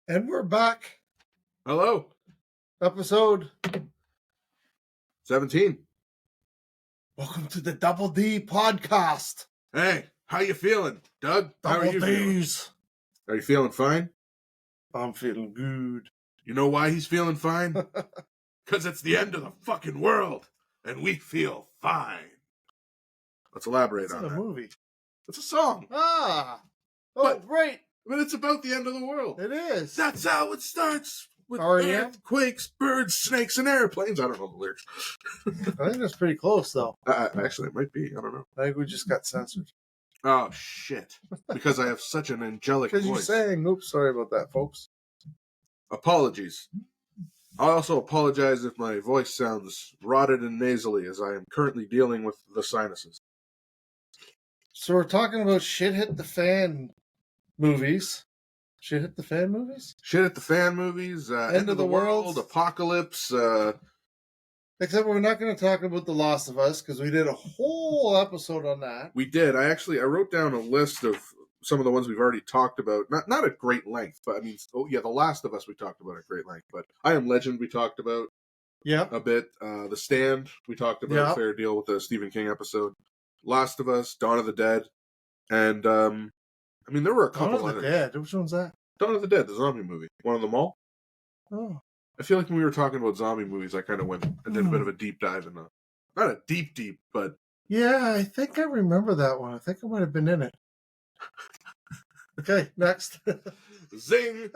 And we're back. Hello. Episode 17. Welcome to the Double D podcast. Hey, how you feeling, Doug? How are you feeling? D's. Are you feeling fine? I'm feeling good. You know why he's feeling fine? Because it's the end of the fucking world, and we feel fine. Let's elaborate It's on in a that. movie. It's a song. Oh, But- right. But it's about the end of the world. It is. That's how it starts. With R.E.M.? earthquakes, birds, snakes, and airplanes. I don't know the lyrics. I think that's pretty close, though. Actually, it might be. I don't know. I think we just got censored. Oh, shit. Because I have such an angelic voice. Because you're saying, oops, sorry about that, folks. Apologies. I also apologize if my voice sounds rotted and nasally, as I am currently dealing with the sinuses. So we're talking about shit hit the fan movies. Shit hit the fan movies? Shit at the fan movies, End of the World. Apocalypse. Except we're not going to talk about The Last of Us, because we did a whole episode on that. We did. I wrote down a list of some of the ones we've already talked about. Not at great length, but I mean, The Last of Us we talked about at great length. But I Am Legend we talked about Yeah. a bit. The Stand we talked about a fair deal with the Stephen King episode. Last of Us, Dawn of the Dead, and I mean, there were a couple Dawn of others. the Dead. Which one's that? Dawn of the Dead, the zombie movie. One of them all. Oh. I feel like when we were talking about zombie movies, I kind of went and did a bit of a deep dive in the, not a deep, but Yeah, I think I remember that one. I think I might have been in it. Okay, next. zing.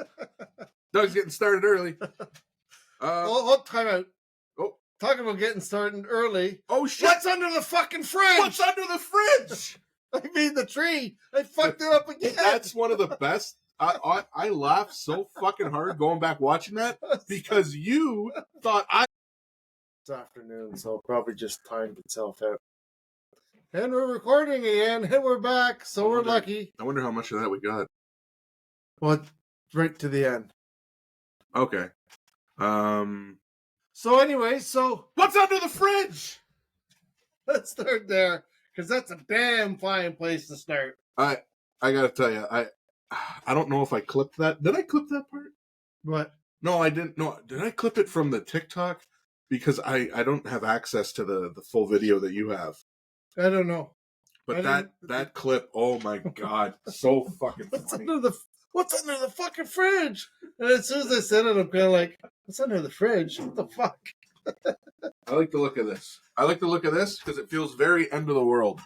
Doug's getting started early. Hold time out. Oh. Talking about getting started early. Oh shit! What's under the fucking fridge? What's under the fridge? I mean, the tree. I fucked it up again. That's one of the best. I laughed so fucking hard going back watching that because you thought It's afternoon, so it probably just timed itself out. And we're recording again, and we're back, so we're lucky. I wonder how much of that we got. Well, right to the end. Okay. So anyway, What's under the fridge? let's start there, because that's a damn fine place to start. I gotta tell you, I don't know if I clipped that. Did I clip that part? What? No, I didn't. No, did I clip it from the TikTok? Because I don't have access to the full video that you have. I don't know. But that clip, oh my god, so fucking funny. What's under the fucking fridge? And as soon as I said it, I'm kind of like, what's under the fridge? What the fuck? I like the look of this. I like the look of this because it feels very end of the world.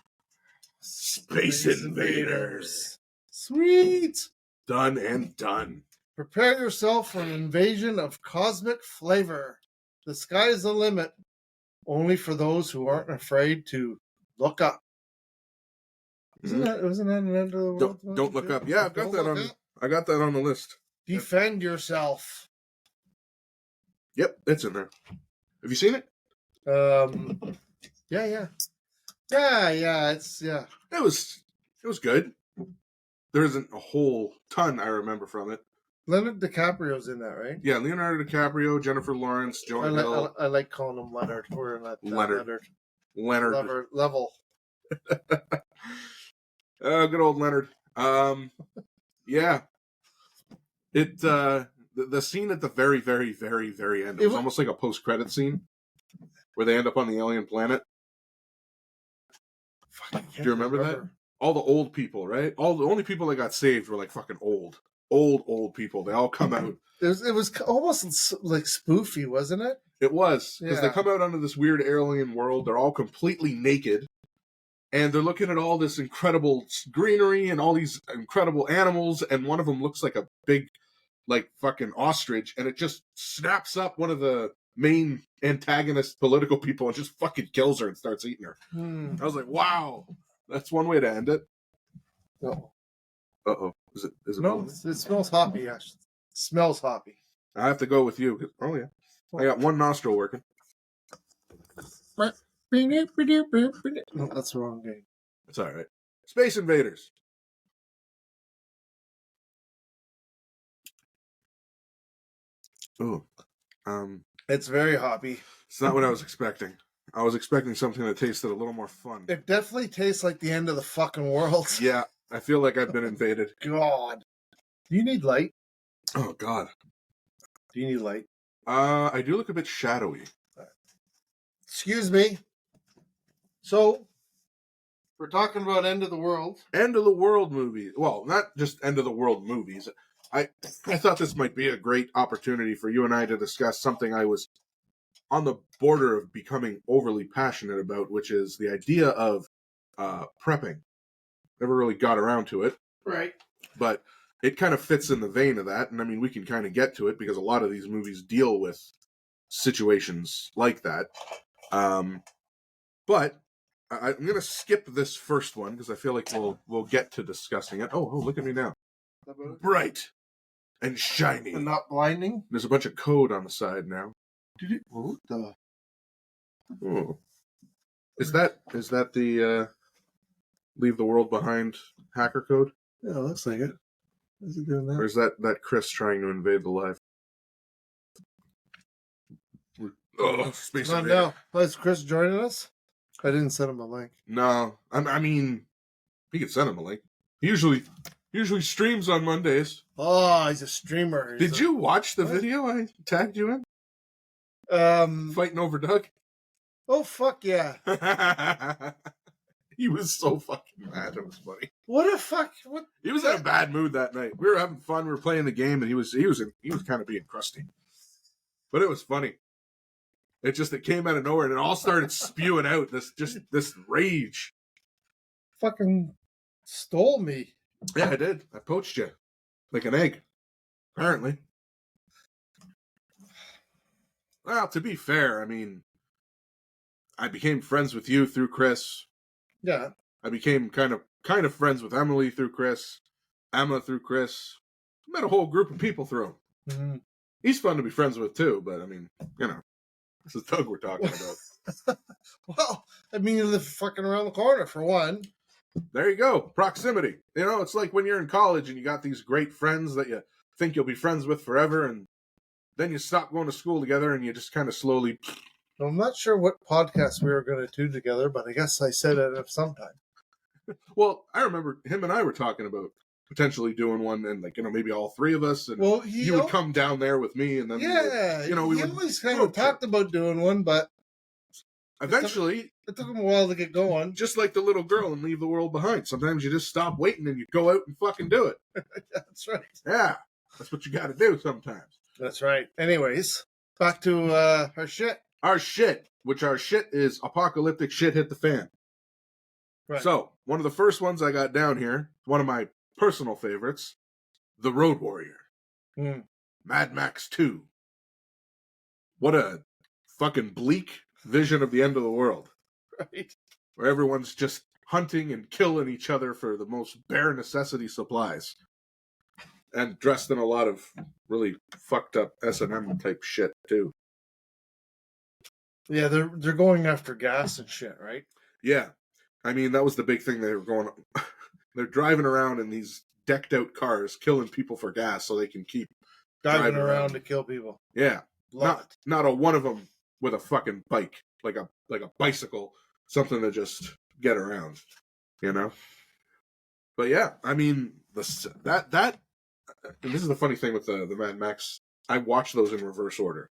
Space Invaders. Sweet. Done and done. Prepare yourself for an invasion of cosmic flavor. The sky's the limit, only for those who aren't afraid to look up. Wasn't that an end of the world? Don't look up. Yeah, I've got that on. I got that on the list. Defend yourself. Yep, it's in there. Have you seen it? Yeah. It was good. There isn't a whole ton I remember from it. Leonard DiCaprio's in that, right? Yeah, Leonardo DiCaprio, Jennifer Lawrence, Jonah Hill. I like calling him Leonard. We're not Leonard. Level. Good old Leonard. Yeah. It the scene at the very, very, very, very end. It was almost like a post-credit scene where they end up on the alien planet. Do you remember that? All the old people, right? All the only people that got saved were like fucking old people. They all come out. It was almost like spoofy, wasn't it? It was, because they come out onto this weird alien world. They're all completely naked, and they're looking at all this incredible greenery and all these incredible animals, and one of them looks like a big, like, fucking ostrich, and it just snaps up one of the main antagonist political people and just fucking kills her and starts eating her. I was like, wow, that's one way to end it. Uh-oh. Is it no, it smells hoppy, actually. It smells hoppy. I have to go with you. Oh, yeah. I got one nostril working. No, that's the wrong game. It's all right. Space Invaders. Ooh. It's very hoppy. It's not what I was expecting. I was expecting something that tasted a little more fun. It definitely tastes like the end of the fucking world. Yeah, I feel like I've been invaded. God. Do you need light? Oh God. Do you need light? I do look a bit shadowy. Excuse me. So, we're talking about end of the world. End of the world movie. Well, not just end of the world movies. I thought this might be a great opportunity for you and I to discuss something I was on the border of becoming overly passionate about, which is the idea of prepping. Never really got around to it. Right. But it kind of fits in the vein of that. And I mean, we can kind of get to it because a lot of these movies deal with situations like that. But I'm going to skip this first one because I feel like we'll get to discussing it. Oh, look at me now. Bright and shiny. And not blinding? There's a bunch of code on the side now. What the? Oh. Is that the Leave the World Behind hacker code? Yeah, looks like it. Is it doing that? Or is that Chris trying to invade the live? Oh, Space Not Invader. now. Oh, is Chris joining us? I didn't send him a link. No, I mean, he could send him a link. He usually streams on Mondays. Oh, he's a streamer. Did you watch the video I tagged you in? Fighting over Doug? Oh, fuck yeah. He was so fucking mad. It was funny. What a fuck. What? He was in a bad mood that night. We were having fun. We were playing the game, and he was kind of being crusty. But it was funny. It came out of nowhere, and it all started spewing out this rage. Fucking stole me. Yeah, I did. I poached you like an egg. Apparently. Well, to be fair, I mean, I became friends with you through Chris. Yeah. I became kind of friends with Emily through Chris. Emma through Chris. Met a whole group of people through him. Mm-hmm. He's fun to be friends with too, but I mean, you know, this is Doug we're talking about. Well, I mean, you live fucking around the corner for one. There you go. Proximity. You know, it's like when you're in college and you got these great friends that you think you'll be friends with forever, and then you stop going to school together and you just kind of slowly... I'm not sure what podcast we were going to do together, but I guess I said it at some time. Well, I remember him and I were talking about potentially doing one, and like, you know, maybe all three of us, and well, you would come down there with me, and then we always kind of talked about doing one, but eventually it took him a while to get going. Just like the little girl and Leave the World Behind. Sometimes you just stop waiting and you go out and fucking do it. That's right. Yeah, that's what you got to do sometimes. That's right. Anyways, back to our shit. Our shit is apocalyptic shit hit the fan. Right. So, one of the first ones I got down here, one of my personal favorites, The Road Warrior. Mad Max 2. What a fucking bleak vision of the end of the world. Right. Where everyone's just hunting and killing each other for the most bare necessity supplies. And dressed in a lot of really fucked up S&M type shit, too. Yeah, they're going after gas and shit, right? Yeah. I mean, that was the big thing they were going... They're driving around in these decked out cars, killing people for gas so they can keep driving around to kill people. Yeah. Not a one of them with a fucking bike, like a bicycle, something to just get around, you know? But yeah, I mean, that and this is the funny thing with the Mad Max. I watched those in reverse order.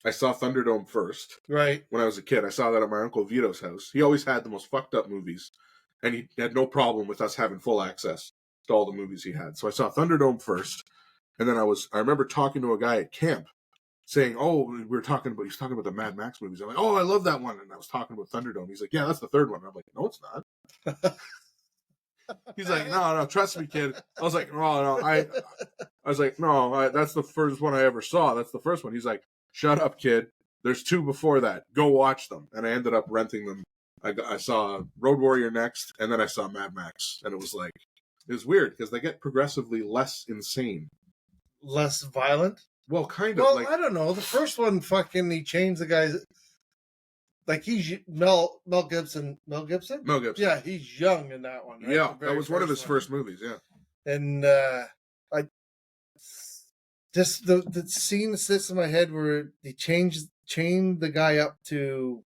I saw Thunderdome first. Right. When I was a kid. I saw that at my Uncle Vito's house. He always had the most fucked up movies, and he had no problem with us having full access to all the movies he had. So I saw Thunderdome first, and then I remember talking to a guy at camp saying, he's talking about the Mad Max movies. I'm like, oh, I love that one. And I was talking about Thunderdome. He's like, yeah, that's the third one. And I'm like, no, it's not. He's like, no, trust me, kid. I was like, no, I was like, no, that's the first one I ever saw. That's the first one. He's like, shut up, kid. There's two before that. Go watch them. And I ended up renting them. I saw Road Warrior next, and then I saw Mad Max. And it was weird because they get progressively less insane. Less violent? Well, kind of. Well, I don't know. The first one, he changed the guy's... Like, he's Mel Gibson. Mel Gibson? Mel Gibson. Yeah, he's young in that one. Right? Yeah, that was one of his first movies, yeah. And the scene sits in my head where he chained the guy up to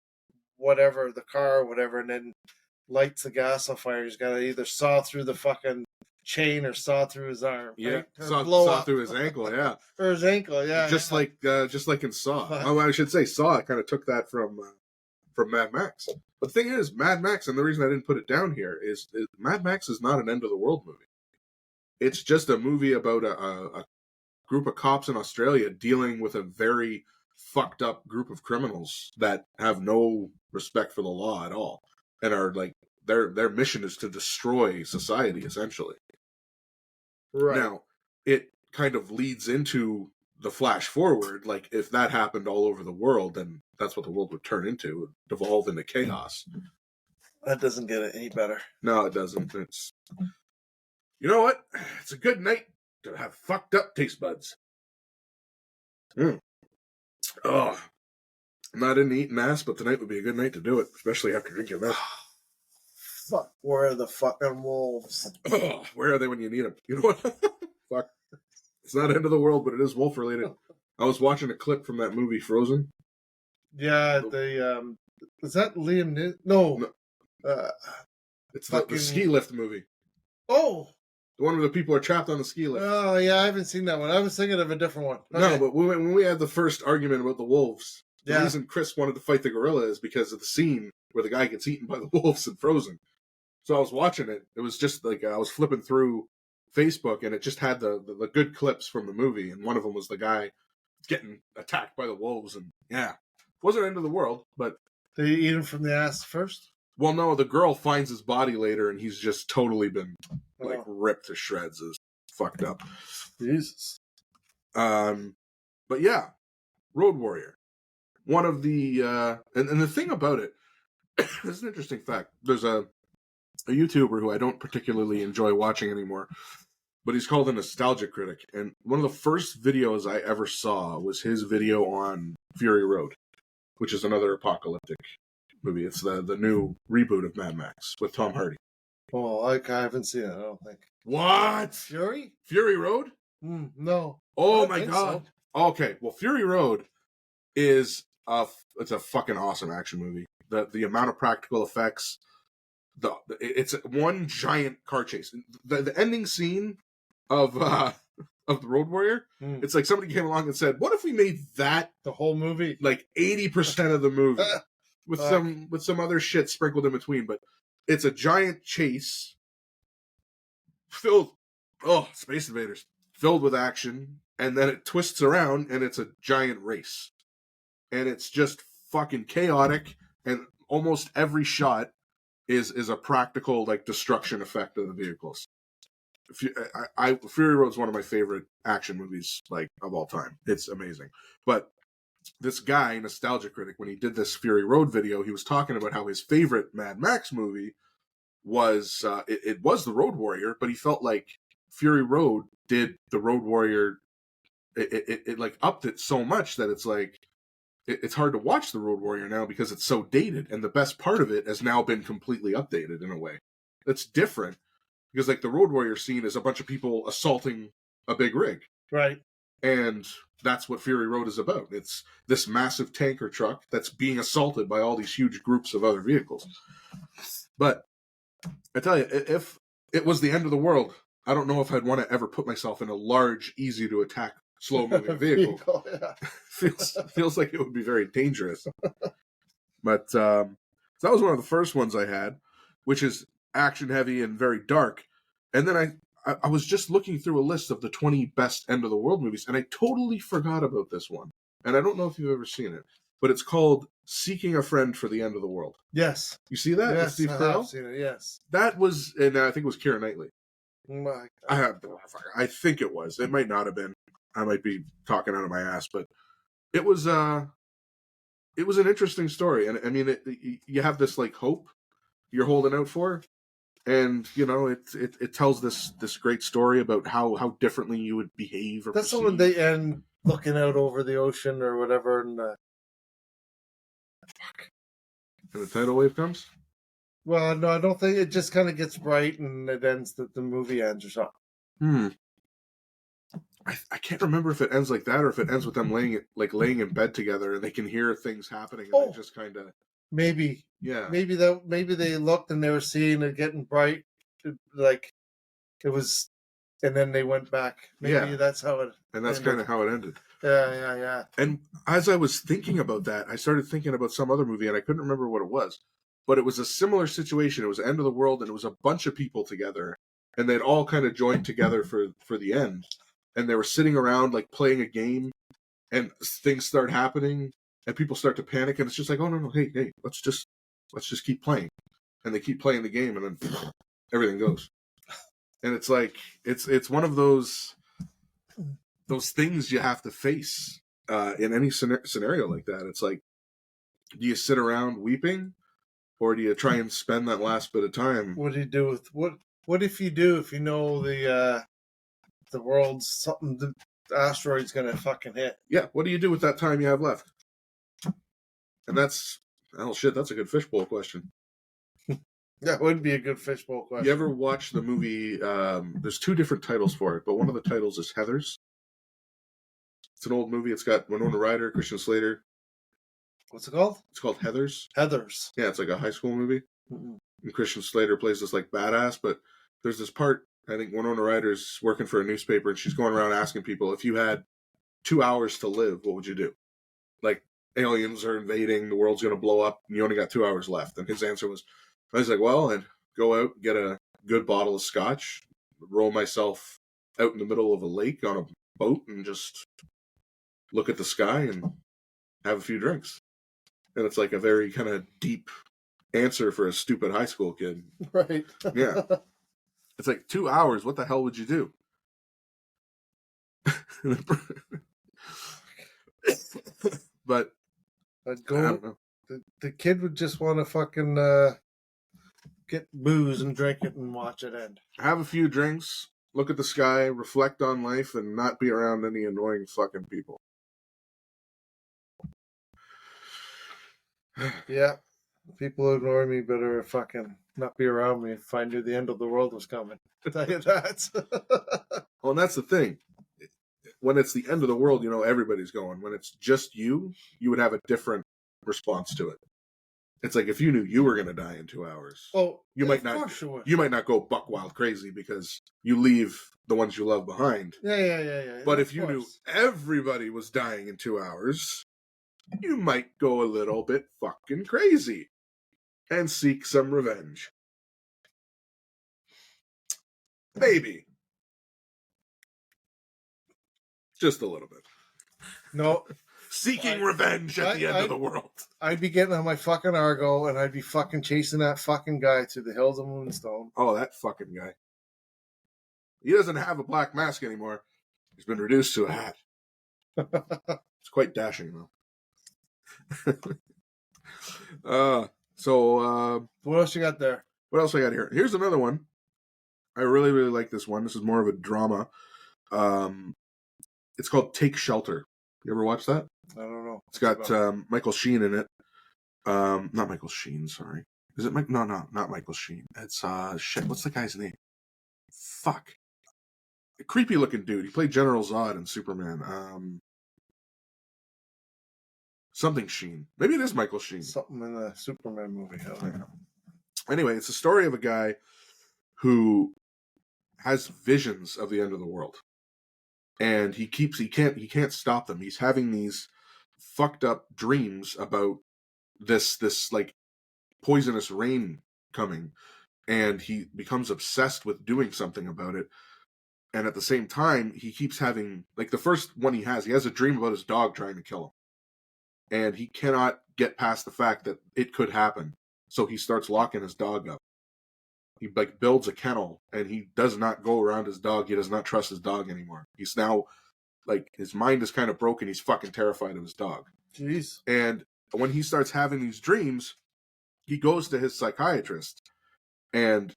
whatever, the car or whatever, and then lights the gas on fire. He's got to either saw through the fucking chain or saw through his arm. Yeah, right? Or saw blow up. through his ankle. Yeah, Or his ankle. Yeah. just yeah. like in Saw. Fuck. Oh, I should say Saw kind of took that from Mad Max. But the thing is, Mad Max, and the reason I didn't put it down here is Mad Max is not an end of the world movie. It's just a movie about a group of cops in Australia dealing with a very fucked up group of criminals that have no respect for the law at all, and are like their mission is to destroy society essentially. Right. Now, it kind of leads into the flash forward. Like, if that happened all over the world, then that's what the world would turn into. It would devolve into chaos. That doesn't get it any better. No, it doesn't. It's, you know what? It's a good night to have fucked up taste buds. Oh, I'm not into eating ass, but tonight would be a good night to do it, especially after drinking that. Fuck. Where are the fucking wolves? Oh, where are they when you need them? You know what? Fuck. It's not end of the world, but it is wolf related. I was watching a clip from that movie Frozen. Yeah, the is that Liam Neeson? No. It's the ski lift movie. Oh. The one where the people are trapped on the ski lift. Oh, yeah, I haven't seen that one. I was thinking of a different one. Okay. No, but when we had the first argument about the wolves, the Yeah. reason Chris wanted to fight the gorilla is because of the scene where the guy gets eaten by the wolves in Frozen. So I was watching it. It was just like I was flipping through Facebook, and it just had the good clips from the movie, and one of them was the guy getting attacked by the wolves, and yeah, it wasn't end of the world, but Did you eat him from the ass first? well, no, the girl finds his body later, and he's just totally been like ripped to shreds. Is fucked up. Jesus. But yeah, Road Warrior. One of the and the thing about it, this is an interesting fact. There's a YouTuber who I don't particularly enjoy watching anymore, but he's called a nostalgia critic. And one of the first videos I ever saw was his video on Fury Road, which is another apocalyptic movie. It's the new reboot of Mad Max with Tom Hardy. Oh, I haven't seen it, I don't think. What? Fury? Fury Road? No. Oh I my think god. So. Okay, well, Fury Road is it's a fucking awesome action movie. The amount of practical effects, it's one giant car chase. The ending scene of the Road Warrior, it's like somebody came along and said, "What if we made that the whole movie like 80% of the movie with some other shit sprinkled in between?" But it's a giant chase filled, Space Invaders, filled with action, and then it twists around and it's a giant race, and it's just fucking chaotic, and almost every shot is a practical like destruction effect of the vehicles. Fury Road's one of my favorite action movies like of all time. It's amazing. But this guy, Nostalgia Critic, when he did this Fury Road video, he was talking about how his favorite Mad Max movie was it was the Road Warrior, but he felt like Fury Road did the Road Warrior. It like upped it so much that it's like it's hard to watch the Road Warrior now because it's so dated, and the best part of it has now been completely updated in a way that's different. Because like the Road Warrior scene is a bunch of people assaulting a big rig, right? And that's what Fury Road is about. It's this massive tanker truck that's being assaulted by all these huge groups of other vehicles. But I tell you, if it was the end of the world, I don't know if I'd want to ever put myself in a large, easy to attack, slow moving vehicle. Yeah. feels like it would be very dangerous. But so that was one of the first ones I had, which is action heavy and very dark. And then I was just looking through a list of the 20 best end of the world movies, and I totally forgot about this one. And I don't know if you've ever seen it, but it's called Seeking a Friend for the End of the World. Yes. You see that? Yes, Steve I Carell? have seen it, yes. That was, and I think it was Keira Knightley. My I think it was. It might not have been. I might be talking out of my ass, but it was an interesting story. And I mean, you have this like hope you're holding out for, and you know it tells this great story about how differently you would behave. Or that's perceive. when they end looking out over the ocean or whatever, and the tidal wave comes. Well, no, I don't think it just kind of gets bright and it ends. The movie ends or something. I can't remember if it ends like that or if it ends with them laying in bed together and they can hear things happening and they just kind of. Maybe. Yeah. Maybe they looked and they were seeing it getting bright, like It was, and then they went back. Maybe that's how it. And that's kind of how it ended. Yeah. And as I was thinking about that, I started thinking about some other movie, and I couldn't remember what it was. But it was a similar situation. It was the end of the world, and it was a bunch of people together, and they'd all kind of joined together for the end. And they were sitting around like playing a game, and things start happening, and people start to panic, and it's just like, oh no, hey, let's just keep playing, and they keep playing the game, and then everything goes. And it's like it's one of those things you have to face in any scenario like that. It's like, do you sit around weeping, or do you try and spend that last bit of time? What do you do with what if you do, if you know the world's something, the asteroid's gonna fucking hit? Yeah, what do you do with that time you have left? And that's a good fishbowl question. That would be a good fishbowl question. You ever watch the movie? There's 2 different titles for it, but one of the titles is Heathers. It's an old movie. It's got Winona Ryder, Christian Slater. What's it called? It's called Heathers. Heathers. Yeah, it's like a high school movie. Mm-mm. And Christian Slater plays this like badass, but there's this part, I think Winona Ryder's working for a newspaper, and she's going around asking people, if you had 2 hours to live, what would you do? Like, aliens are invading, the world's going to blow up, and you only got 2 hours left. And his answer was, I was like, well, I'd go out, get a good bottle of scotch, roll myself out in the middle of a lake on a boat, and just look at the sky and have a few drinks. And it's like a very kind of deep answer for a stupid high school kid. Right. Yeah. It's like 2 hours. What the hell would you do? But I'd I go. don't know. The kid would just want to fucking get booze and drink it and watch it end. Have a few drinks, look at the sky, reflect on life, and not be around any annoying fucking people. Yeah. People who ignore me better fucking not be around me if I knew the end of the world was coming. I'll tell you that. Well, and that's the thing. When it's the end of the world, you know everybody's going. When it's just you, you would have a different response to it. It's like if you knew you were going to die in 2 hours, you might not. You might not go buck wild crazy because you leave the ones you love behind. Yeah. But if you knew everybody was dying in 2 hours, you might go a little bit fucking crazy and seek some revenge. Maybe. Just a little bit. No. Seeking revenge at the end of the world. I'd be getting on my fucking Argo and I'd be fucking chasing that fucking guy through the hills of Moonstone. Oh, that fucking guy. He doesn't have a black mask anymore. He's been reduced to a hat. It's quite dashing, though. What else you got there? What else I got here? Here's another one. I really, really like this one. This is more of a drama. It's called Take Shelter. You ever watch that? I don't know. It's got Michael Sheen in it. Not Michael Sheen, sorry. Is it Mike? No, not Michael Sheen. It's shit. What's the guy's name? Fuck. A creepy looking dude. He played General Zod in Superman. Something Sheen. Maybe it is Michael Sheen. Something in the Superman movie. I don't know. Anyway, it's a story of a guy who has visions of the end of the world. And he can't stop them. He's having these fucked up dreams about this like poisonous rain coming, and he becomes obsessed with doing something about it. And at the same time, he keeps having, like, the first one he has a dream about his dog trying to kill him, and he cannot get past the fact that it could happen. So he starts locking his dog up. He like builds a kennel, and he does not go around his dog. He does not trust his dog anymore. He's now, like, his mind is kind of broken. He's fucking terrified of his dog. Jeez. And when he starts having these dreams, he goes to his psychiatrist. And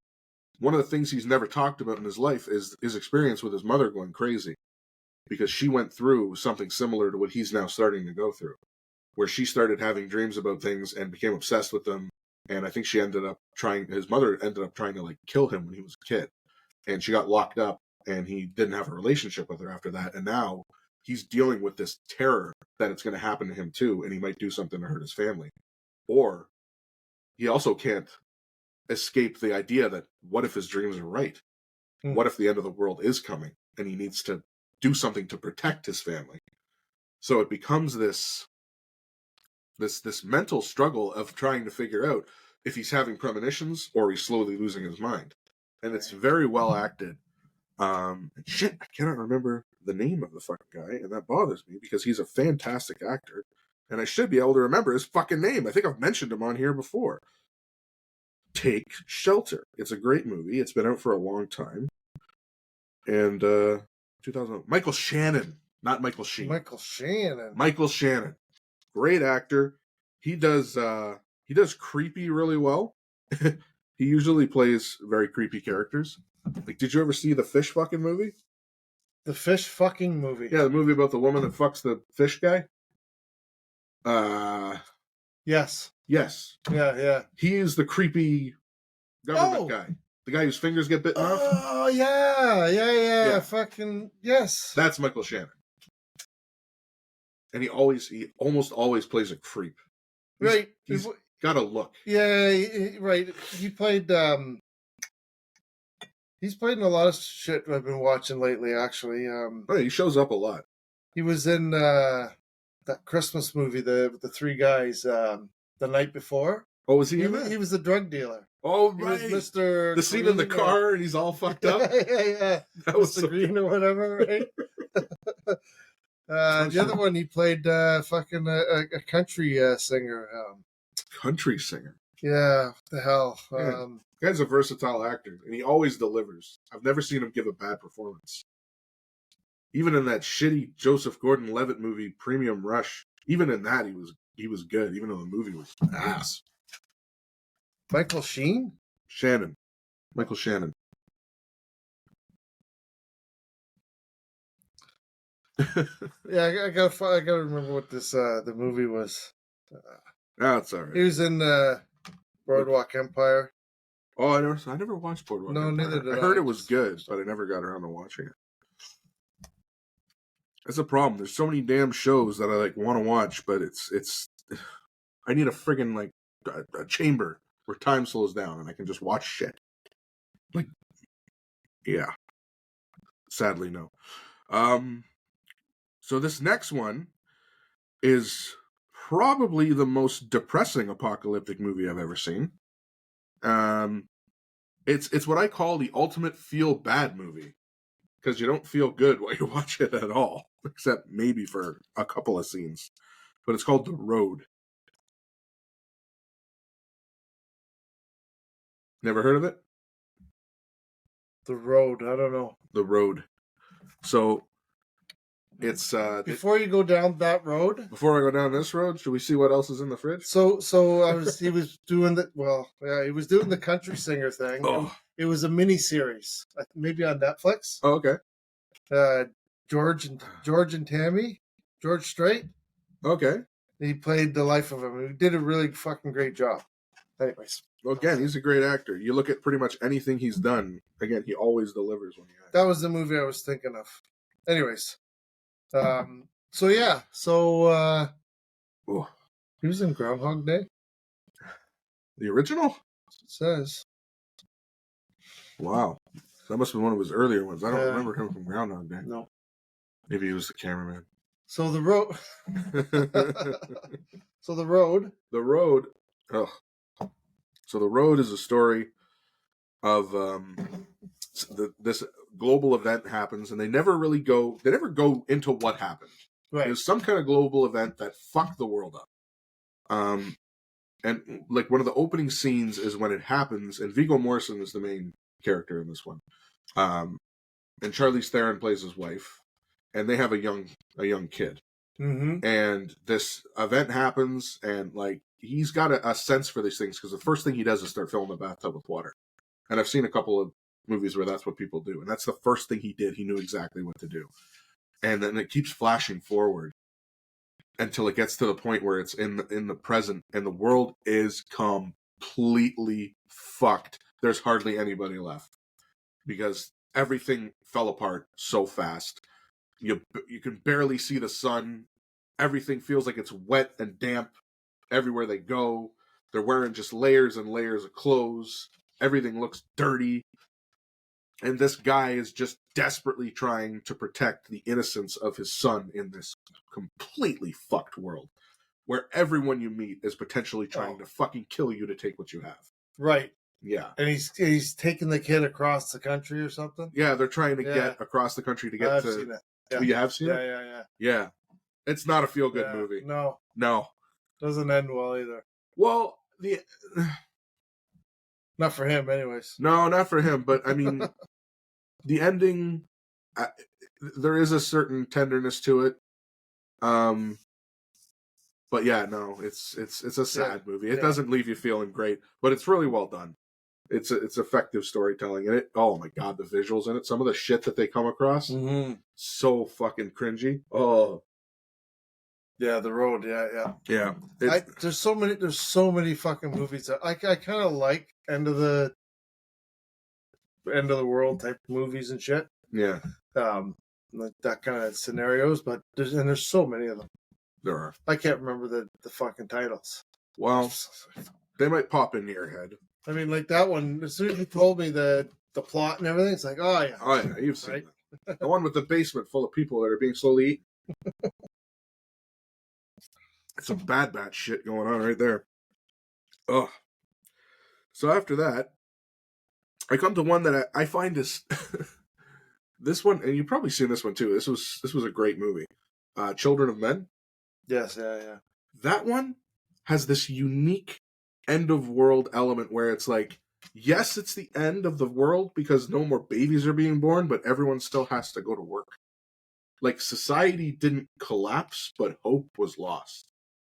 one of the things he's never talked about in his life is his experience with his mother going crazy. Because she went through something similar to what he's now starting to go through. Where she started having dreams about things and became obsessed with them. And I think his mother ended up trying to like kill him when he was a kid. And she got locked up, and he didn't have a relationship with her after that. And now he's dealing with this terror that it's going to happen to him too, and he might do something to hurt his family. Or he also can't escape the idea that what if his dreams are right? What if the end of the world is coming and he needs to do something to protect his family? So it becomes this mental struggle of trying to figure out if he's having premonitions or he's slowly losing his mind. And it's very well acted. Shit, I cannot remember the name of the fucking guy, and that bothers me because he's a fantastic actor. And I should be able to remember his fucking name. I think I've mentioned him on here before. Take Shelter. It's a great movie. It's been out for a long time. And 2000, Michael Shannon, not Michael Sheen. Michael Shannon. Great actor. He does creepy really well. He usually plays very creepy characters. Like, did you ever see the fish fucking movie? The fish fucking movie. Yeah, the movie about the woman that fucks the fish guy. Yes. Yes. Yeah. He is the creepy government guy. The guy whose fingers get bitten off. Oh, yeah. Fucking, yes. That's Michael Shannon. And he almost always plays a creep. He's got a look. Yeah, right. He played, he's played in a lot of shit I've been watching lately, actually. He shows up a lot. He was in that Christmas movie, the three guys, The Night Before. Oh, was he in that? He was the drug dealer. Oh, right. He was Mr. The scene in the car and he's all fucked up. Yeah. That was Mr. Green or whatever, right? The other one, he played fucking a country singer. Country singer? Yeah, what the hell. Yeah. The guy's a versatile actor, and he always delivers. I've never seen him give a bad performance. Even in that shitty Joseph Gordon-Levitt movie, Premium Rush, even in that he was good, even though the movie was ass. Michael Sheen? Michael Shannon. Yeah, I gotta remember what this the movie was. That's all right. He was in Boardwalk Empire. Oh, I never watched Boardwalk Empire. Neither did I. I heard it was good, but I never got around to watching it. That's a problem. There's so many damn shows that I want to watch, but it's I need a friggin' a chamber where time slows down and I can just watch shit. Yeah. Sadly, no. So this next one is probably the most depressing apocalyptic movie I've ever seen. It's what I call the ultimate feel bad movie, because you don't feel good while you watch it at all, except maybe for a couple of scenes. But it's called The Road. Never heard of it? The Road. I don't know. The Road. So it's before you go down that road. Before I go down this road, should we see what else is in the fridge? So he was doing he was doing the country singer thing. Oh. It was a mini series, maybe on Netflix. Oh, okay. George and Tammy, George Strait. Okay. He played the life of him. He did a really fucking great job. Anyways. Well, again, he's a great actor. You look at pretty much anything he's done. Again, he always delivers when he acts. That was the movie I was thinking of. Anyways. He was in Groundhog Day. The original? It says. Wow. That must have been one of his earlier ones. I don't remember him from Groundhog Day. No. Maybe he was the cameraman. So the road. The road. Oh. So The Road is a story of this global event happens, and they never go into what happened. Right. There's some kind of global event that fucked the world up. And one of the opening scenes is when it happens, and Viggo Mortensen is the main character in this one. And Charlize Theron plays his wife, and they have a young kid. Mm-hmm. And this event happens, and he's got a sense for these things, because the first thing he does is start filling the bathtub with water. And I've seen a couple of movies where that's what people do, and that's the first thing he did. He knew exactly what to do. And then it keeps flashing forward until it gets to the point where it's in the present, and the world is completely fucked. There's hardly anybody left because everything fell apart so fast. You can barely see the sun. Everything feels like it's wet and damp everywhere they go. They're wearing just layers and layers of clothes. Everything looks dirty. And this guy is just desperately trying to protect the innocence of his son in this completely fucked world, where everyone you meet is potentially trying to fucking kill you to take what you have. Right. Yeah. And he's taking the kid across the country or something? Yeah, they're trying to get across the country to get I've to... seen it. Yeah. Oh, you have seen it? Yeah. Yeah. It's not a feel-good movie. No. Doesn't end well either. Well, not for him, anyways. No, not for him. But I mean, the ending, there is a certain tenderness to it. But yeah, no, it's a sad movie. It doesn't leave you feeling great, but it's really well done. It's effective storytelling in it. Oh my god, the visuals in it. Some of the shit that they come across, so fucking cringy. Oh. Yeah, The Road. Yeah. There's so many fucking movies that I kind of like end of the world type movies and shit. Yeah. Like that kind of scenarios, but there's so many of them. There are. I can't remember the fucking titles. Well, they might pop into your head. I mean, like that one. As soon as you told me the plot and everything, it's like, oh yeah, you've seen that. The one with the basement full of people that are being slowly eaten. Some bad shit going on right there. Ugh. So after that, I come to one that I find is this one, and you've probably seen this one too. This was a great movie. Children of Men. Yes, yeah. That one has this unique end of world element where it's like, yes, it's the end of the world because no more babies are being born, but everyone still has to go to work. Like, society didn't collapse, but hope was lost.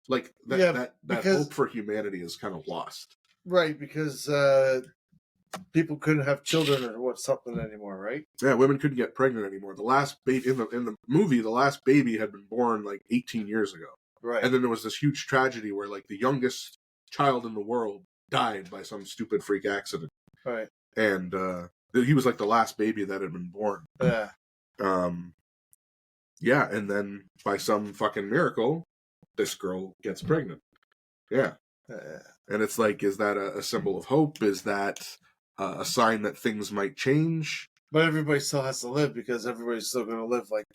Like, that hope for humanity is kind of lost. Right, because people couldn't have children or something anymore, right? Yeah, women couldn't get pregnant anymore. The last baby in the movie, the last baby had been born like 18 years ago. Right. And then there was this huge tragedy where like the youngest child in the world died by some stupid freak accident. Right. And he was like the last baby that had been born. Yeah. Yeah, and then by some fucking miracle, this girl gets pregnant. Yeah. And it's like, is that a symbol of hope? Is that a sign that things might change? But everybody still has to live because everybody's still going to live like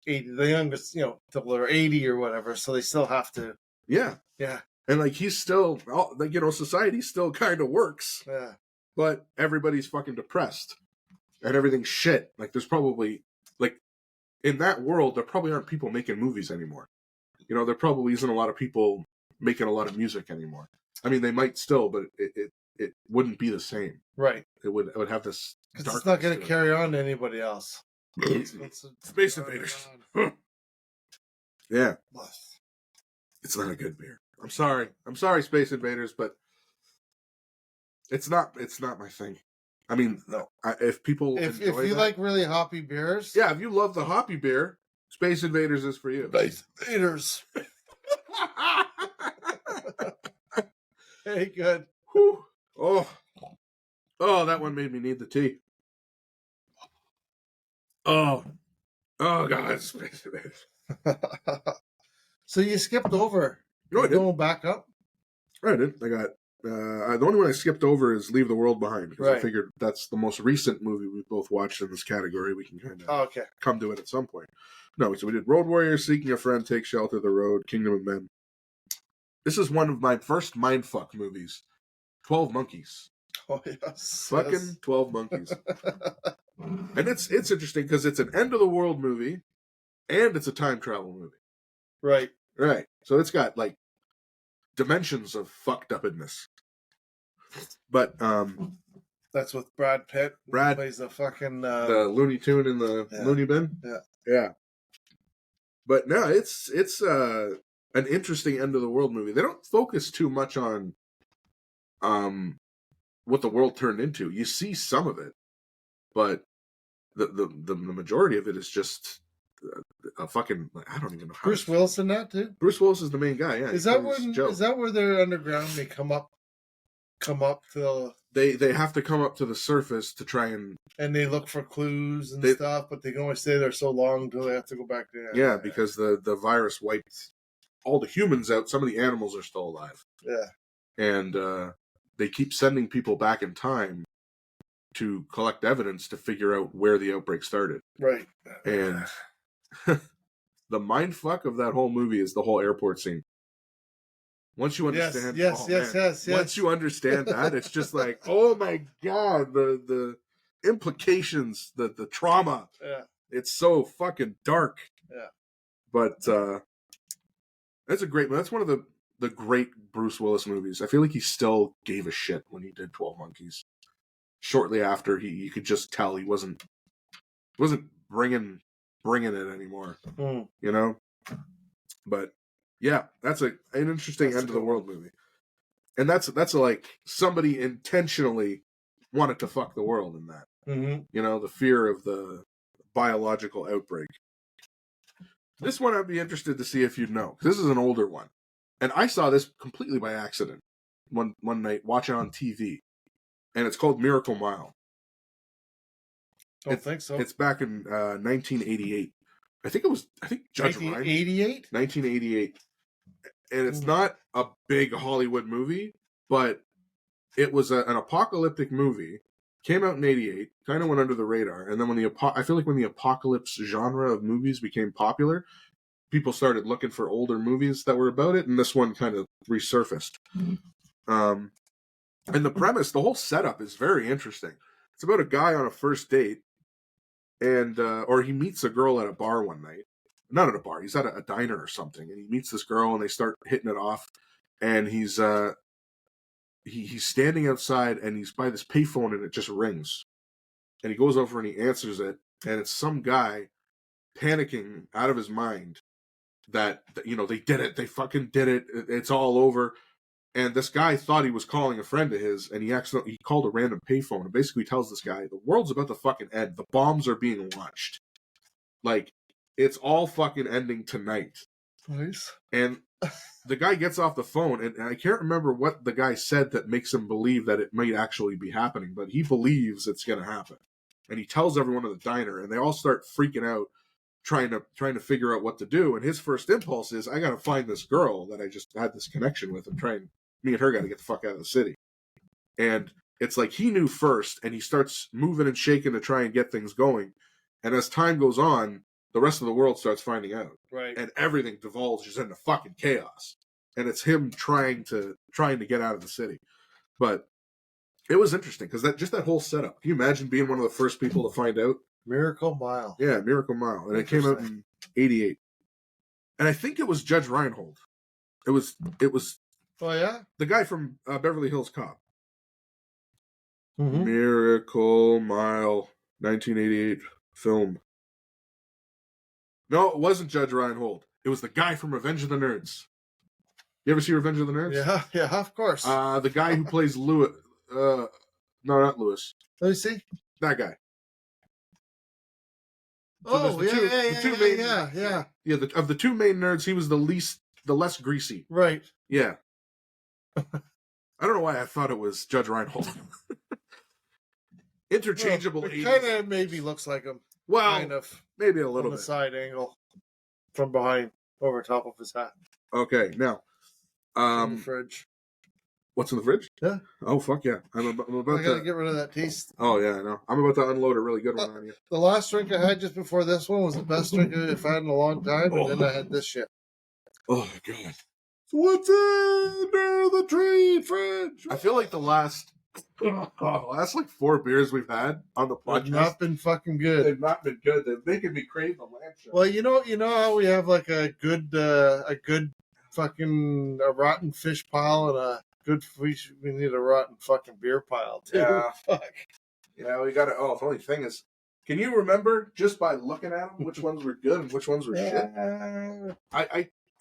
80. The youngest, till they're 80 or whatever, so they still have to. Yeah. Yeah. And like he's still, like, society still kind of works. Yeah. But everybody's fucking depressed. And everything's shit. Like, there's probably, like, in that world, there probably aren't people making movies anymore. There probably isn't a lot of people making a lot of music anymore. I mean, they might still, but it wouldn't be the same. Right. It would have this. Because it's not going to carry on to anybody else. Space Invaders. Yeah. It's not a good beer. I'm sorry, Space Invaders, but it's not my thing. I mean, no. If you like really hoppy beers, if you love the hoppy beer, Space Invaders is for you. Space Invaders. Hey, good. Whew. Oh, that one made me need the tea. Oh God, Space Invaders. So you skipped over. No, I didn't. Going back up? I didn't. I got the only one I skipped over is Leave the World Behind because I figured that's the most recent movie we both watched in this category. We can kind of come to it at some point. No, so we did Road Warrior, Seeking a Friend, Take Shelter, The Road, Kingdom of Men. This is one of my first mindfuck movies. 12 Monkeys. Oh, yes. Fucking 12 Monkeys. And it's interesting because it's an end of the world movie and it's a time travel movie. Right. So it's got like dimensions of fucked upness. But that's with Brad Pitt. Brad plays the fucking the Looney Tune in the Looney Bin. Yeah. But no, it's an interesting end of the world movie. They don't focus too much on what the world turned into. You see some of it, but the majority of it is just a fucking, I don't even know how. Bruce Willis in that too? Bruce Willis is the main guy, yeah. Is that where they're underground? They come up to they have to come up to the surface to try and they look for clues and stuff, but they can only stay there so long until they have to go back there. Yeah, because the virus wiped all the humans out. Some of the animals are still alive. Yeah. And they keep sending people back in time to collect evidence to figure out where the outbreak started. Right. And the mind fuck of that whole movie is the whole airport scene. Once you understand, yes. Once you understand that, it's just like, oh my god, the implications, the trauma. Yeah. It's so fucking dark. Yeah. But that's a great. That's one of the great Bruce Willis movies. I feel like he still gave a shit when he did 12 Monkeys. Shortly after, you could just tell he wasn't bringing it anymore. Mm. You know. But yeah, that's an interesting end of the world movie, and that's like somebody intentionally wanted to fuck the world in that. Mm-hmm. You know, the fear of the biological outbreak. This one I'd be interested to see if you'd know. This is an older one, and I saw this completely by accident one night watching on TV, and it's called Miracle Mile. Don't think so. It's back in 1988. I think Judge Ryan. 1988. 1988. And it's not a big Hollywood movie, but it was an apocalyptic movie. Came out in 88, kind of went under the radar. And then when I feel like when the apocalypse genre of movies became popular, people started looking for older movies that were about it, and this one kind of resurfaced. And the premise, the whole setup is very interesting. It's about a guy on a first date, and or he meets a girl at a bar one night. Not at a bar, he's at a diner or something, and he meets this girl, and they start hitting it off. And he's standing outside, and he's by this payphone, and it just rings. And he goes over and he answers it, and it's some guy panicking out of his mind that they did it, they fucking did it, it's all over. And this guy thought he was calling a friend of his, and he called a random payphone and basically tells this guy, the world's about to fucking end. The bombs are being launched. Like, it's all fucking ending tonight. Nice. And the guy gets off the phone, and I can't remember what the guy said that makes him believe that it might actually be happening, but he believes it's going to happen. And he tells everyone at the diner, and they all start freaking out, trying to figure out what to do. And his first impulse is, I got to find this girl that I just had this connection with, and me and her got to get the fuck out of the city. And it's like he knew first, and he starts moving and shaking to try and get things going. And as time goes on, the rest of the world starts finding out. Right. And everything divulges into fucking chaos. And it's him trying to get out of the city. But it was interesting, because that whole setup. Can you imagine being one of the first people to find out? Miracle Mile. Yeah, Miracle Mile. And it came out in 88. And I think it was Judge Reinhold. It was Oh, yeah? the guy from Beverly Hills Cop. Mm-hmm. Miracle Mile, 1988 film. No, it wasn't Judge Reinhold. It was the guy from Revenge of the Nerds. You ever see Revenge of the Nerds? Yeah, of course. The guy who plays Lewis. No, not Lewis. Let me see. That guy. So yeah. Yeah, of the two main nerds, he was the less greasy. Right. Yeah. I don't know why I thought it was Judge Reinhold. Interchangeable. It kind of maybe looks like him. Well, kind of. Maybe a little bit. bit. Side angle. From behind. Over top of his hat. Okay, now. In the fridge. What's in the fridge? Yeah. Oh, fuck yeah. I'm about I gotta get rid of that taste. Oh, yeah, I know. I'm about to unload a really good one on you. The last drink I had just before this one was the best drink I've had in a long time, and then I had this shit. Oh, God. What's under the tree fridge? I feel like the last like 4 beers we've had on the podcast have not been fucking good. They've not been good. They're making me crave the lamb chop. Well, you know how we have like a good fucking a rotten fish pile and a good fish. We need a rotten fucking beer pile too. Yeah. Fuck. Yeah, we got to. Oh, the only thing is, can you remember just by looking at them which ones were good and which ones were shit?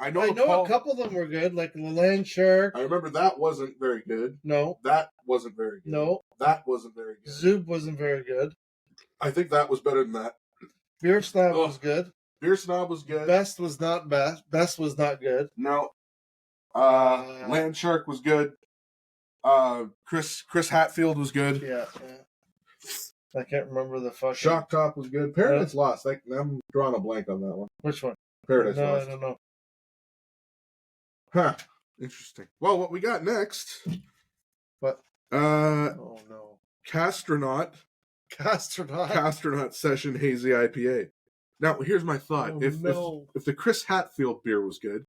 I know a couple of them were good, like the land shark. I remember that wasn't very good. No. That wasn't very good. No. That wasn't very good. Zoob wasn't very good. I think that was better than that. Beer Snob was good. Beer Snob was good. Best was not best. Best was not good. No. Land Shark was good. Chris Hatfield was good. Yeah. I can't remember the fucking... Shock Top was good. Paradise Lost. I'm drawing a blank on that one. Which one? Paradise Lost. I don't know. Huh. Interesting. Well, what we got next? What? Oh, no. Castronaut Castronaut Session Hazy IPA. Now, here's my thought. If the Chris Hadfield beer was good,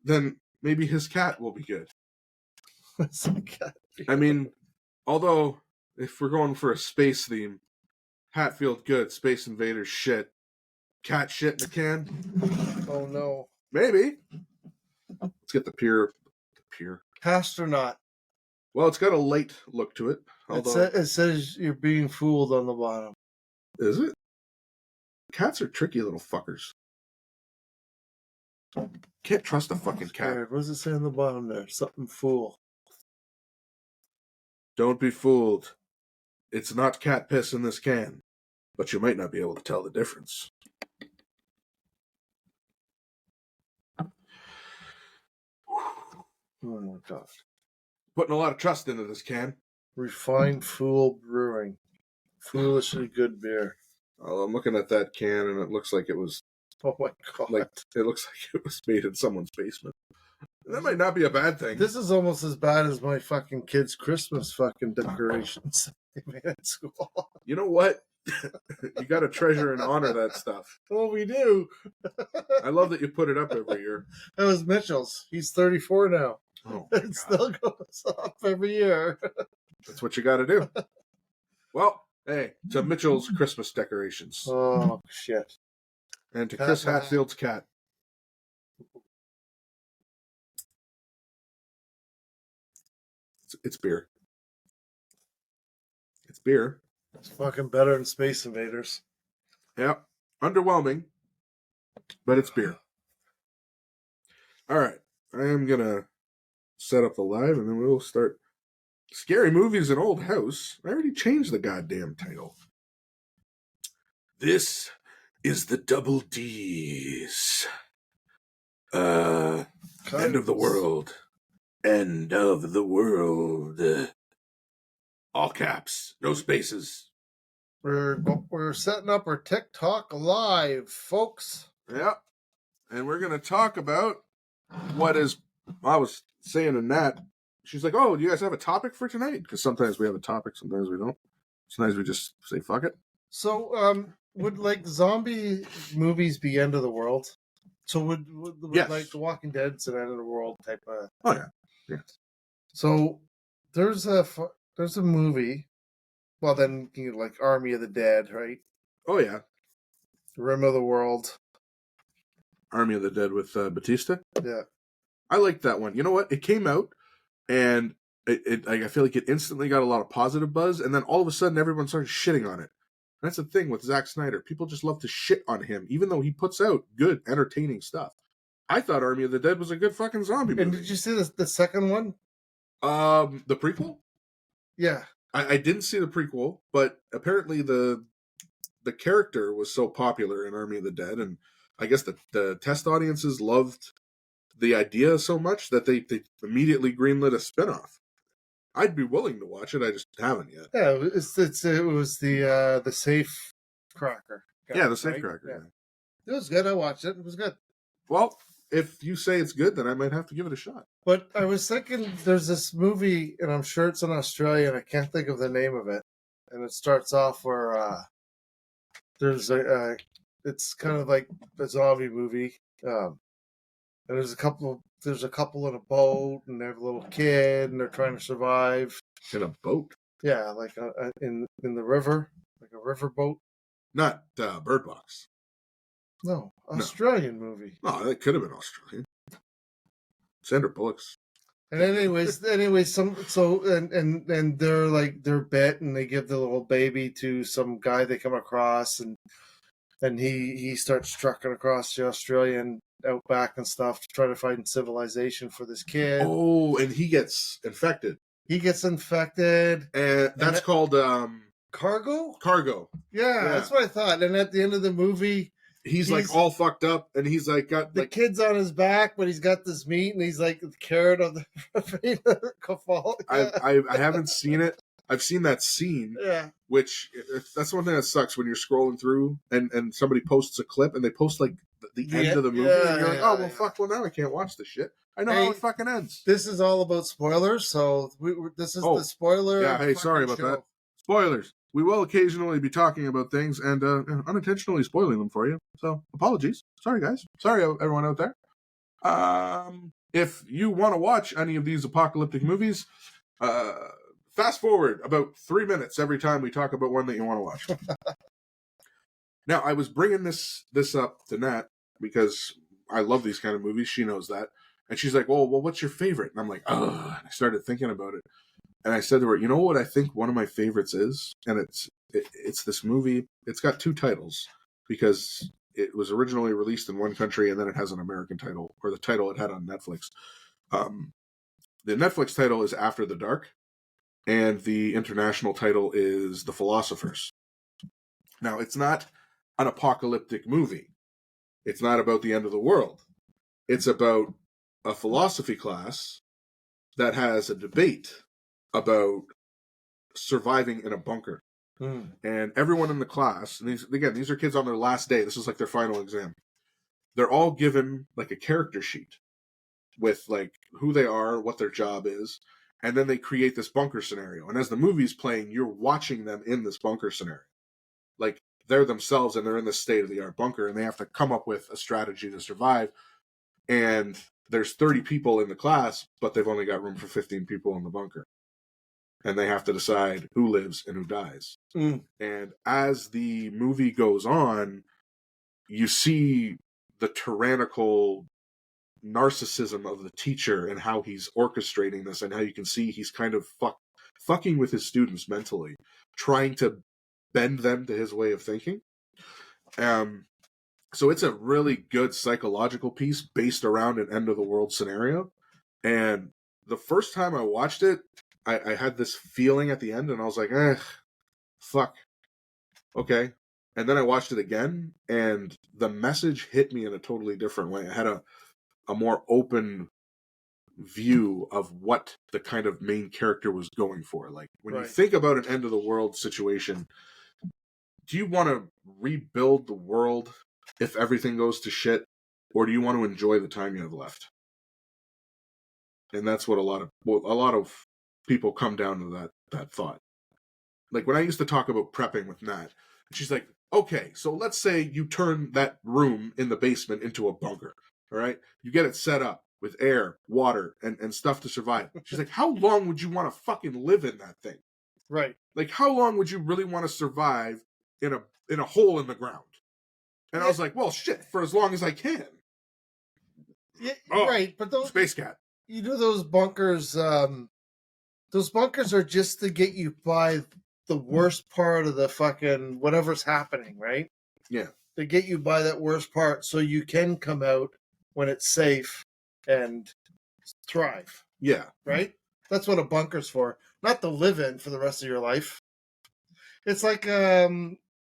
then maybe his cat will be good. I mean, although, if we're going for a space theme, Hatfield good, Space Invaders shit, cat shit in a can. Oh no. Maybe. Let's get the pure. Castronaut. Well, it's got a light look to it. It says you're being fooled on the bottom. Is it? Cats are tricky little fuckers. Can't trust a fucking cat. What does it say on the bottom there? Something fool. Don't be fooled. It's not cat piss in this can, but you might not be able to tell the difference. Oh my god. Putting a lot of trust into this can. Refined Fool Brewing. Foolishly good beer. Oh, I'm looking at that can and it looks like it was... Oh my god. It looks like it was made in someone's basement. That might not be a bad thing. This is almost as bad as my fucking kids' Christmas fucking decorations they made at school. You know what? You got to treasure and honor that stuff. Well, we do. I love that you put it up every year. That was Mitchell's. He's 34 now. Oh, it still goes up every year. That's what you got to do. Well, hey, to Mitchell's Christmas decorations. Oh, shit. And to Chris Hatfield's cat. It's beer. It's beer. It's fucking better than Space Invaders. Yeah. Underwhelming, but it's beer. All right. I am going to set up the live and then we'll start. Scary Movies in Old House. I already changed the goddamn title. This is the Double D's. End of the world. End of the world. All caps, no spaces. We're setting up our TikTok live, folks. Yeah. And we're going to talk about what is, I was saying to Nat, she's like, oh, do you guys have a topic for tonight? Because sometimes we have a topic, sometimes we don't. Sometimes we just say, fuck it. So, would like zombie movies be end of the world? So would yes. Like The Walking Dead's an end of the world type of... Oh, yeah. Yeah. So, there's a movie, well then, you know, like Army of the Dead, right? Oh, yeah. Rim of the World. Army of the Dead with Batista? Yeah. I liked that one. You know what? It came out, and I feel like it instantly got a lot of positive buzz, and then all of a sudden everyone started shitting on it. That's the thing with Zack Snyder. People just love to shit on him, even though he puts out good, entertaining stuff. I thought Army of the Dead was a good fucking zombie movie. And did you see the second one? The prequel? Yeah. I didn't see the prequel, but apparently the character was so popular in Army of the Dead, and I guess the test audiences loved the idea so much that they immediately greenlit a spinoff. I'd be willing to watch it. I just haven't yet. Yeah, it was the safe cracker. Yeah, the safe cracker. Yeah. It was good. I watched it. It was good. Well, if you say it's good, then I might have to give it a shot. But I was thinking, there's this movie, and I'm sure it's in Australia, and I can't think of the name of it. And it starts off where there's it's kind of like a zombie movie. And there's a couple in a boat, and they have a little kid, and they're trying to survive. In a boat? Yeah, like in the river, like a river boat. Not Bird Box. No, Australian movie. Oh, that could have been Australian. Sandra Bullock's. And anyways, and they're bit, and they give the little baby to some guy they come across, and he starts trucking across the Australian outback and stuff to try to find civilization for this kid. Oh, and he gets infected. And that's called Cargo? Cargo. Yeah, that's what I thought. And at the end of the movie, he's like all fucked up, and he's like got the kid's on his back, but he's got this meat, and he's like the carrot of the kafal. I haven't seen it. I've seen that scene. Yeah. Which that's one thing that sucks when you're scrolling through and somebody posts a clip and they post like the end of the movie, and you're like, oh well, fuck. Well, now I can't watch this shit. I know how it fucking ends. This is all about spoilers, so this is the spoiler. Yeah. Hey, sorry about that. Spoilers. we will occasionally be talking about things and unintentionally spoiling them for you. So apologies. Sorry, guys. Sorry, everyone out there. If you want to watch any of these apocalyptic movies, fast forward about 3 minutes every time we talk about one that you want to watch. Now, I was bringing this up to Nat because I love these kind of movies. She knows that. And she's like, well, what's your favorite? And I'm like, oh, and I started thinking about it. And I said to her, you know what I think one of my favorites is? And it's this movie. It's got 2 titles because it was originally released in one country and then it has an American title, or the title it had on Netflix. The Netflix title is After the Dark, and the international title is The Philosophers. Now, it's not an apocalyptic movie. It's not about the end of the world. It's about a philosophy class that has a debate about surviving in a bunker. And everyone in the class, and these are kids on their last day. This is like their final exam. They're all given like a character sheet with like who they are, what their job is, and then they create this bunker scenario. And as the movie's playing, you're watching them in this bunker scenario. Like they're themselves and they're in this state-of-the-art bunker and they have to come up with a strategy to survive. And there's 30 people in the class, but they've only got room for 15 people in the bunker. And they have to decide who lives and who dies. And as the movie goes on, you see the tyrannical narcissism of the teacher and how he's orchestrating this, and how you can see he's kind of fucking with his students mentally, trying to bend them to his way of thinking. So it's a really good psychological piece based around an end of the world scenario. And the first time I watched it, I had this feeling at the end, and I was like, fuck. Okay. And then I watched it again, and the message hit me in a totally different way. I had a more open view of what the kind of main character was going for. Like, when you think about an end of the world situation, do you want to rebuild the world if everything goes to shit, or do you want to enjoy the time you have left? And that's what a lot of people come down to that thought. Like when I used to talk about prepping with Nat, she's like, okay, so let's say you turn that room in the basement into a bunker, all right? You get it set up with air, water, and stuff to survive. She's like, how long would you want to fucking live in that thing? Right. Like, how long would you really want to survive in a hole in the ground? And I was like, well, shit, for as long as I can. Yeah, right, but those Space Cat. You know those bunkers. Those bunkers are just to get you by the worst part of the fucking whatever's happening, right? Yeah. To get you by that worst part, so you can come out when it's safe and thrive. Yeah. Right. That's what a bunker's for, not to live in for the rest of your life. It's like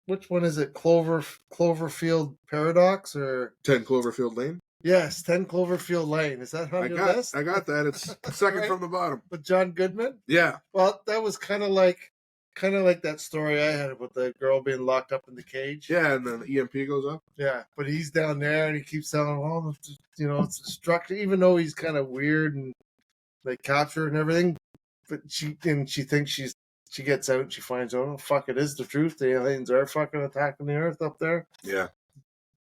which one is it? Cloverfield Paradox or 10 Cloverfield Lane? Yes, 10 Cloverfield Lane. Is that on your list? I got that. It's second from the bottom. With John Goodman? Yeah. Well, that was kind of like that story I had about the girl being locked up in the cage. Yeah, and then the EMP goes off. Yeah, but he's down there and he keeps telling, well, it's destructive, even though he's kind of weird and they capture and everything. But she thinks she gets out and she finds out, oh, fuck, it is the truth. The aliens are fucking attacking the Earth up there. Yeah.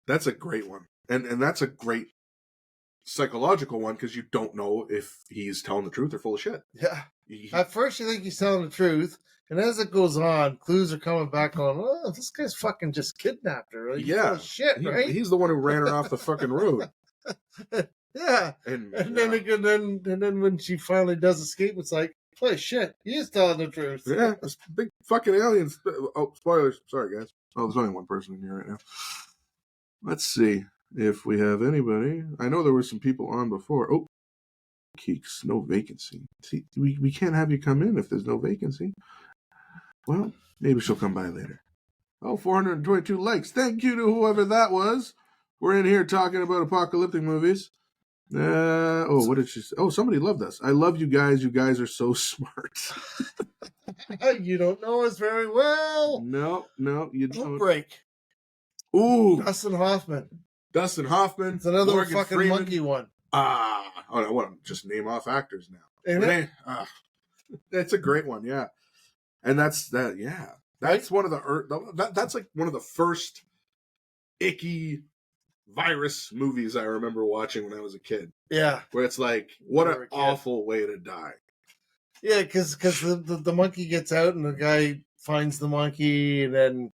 That's a great one. And that's a great psychological one because you don't know if he's telling the truth or full of shit. Yeah. At first you think he's telling the truth, and as it goes on, clues are coming back on, oh, this guy's fucking just kidnapped her. Like, yeah. Shit, right? He's the one who ran her off the fucking road. Yeah. And then when she finally does escape, it's like, holy shit, he is telling the truth. Yeah, this big fucking aliens. Oh, spoilers. Sorry, guys. Oh, there's only one person in here right now. Let's see if we have anybody. I know there were some people on before. Oh, Keeks, no vacancy. See, we can't have you come in if there's no vacancy. Well, maybe she'll come by later. Oh, 422 likes. Thank you to whoever that was. We're in here talking about apocalyptic movies. What did she say? Oh, somebody loved us. I love you guys. You guys are so smart. You don't know us very well. No, you don't. Outbreak. Ooh. Dustin Hoffman. It's another Morgan fucking Freeman. monkey one. I want to just name off actors now. That's a great one, yeah. And that's that, yeah. That's one of that's like one of the first icky virus movies I remember watching when I was a kid. Yeah. Where it's like, what an awful way to die. Yeah, because the monkey gets out and the guy finds the monkey, and then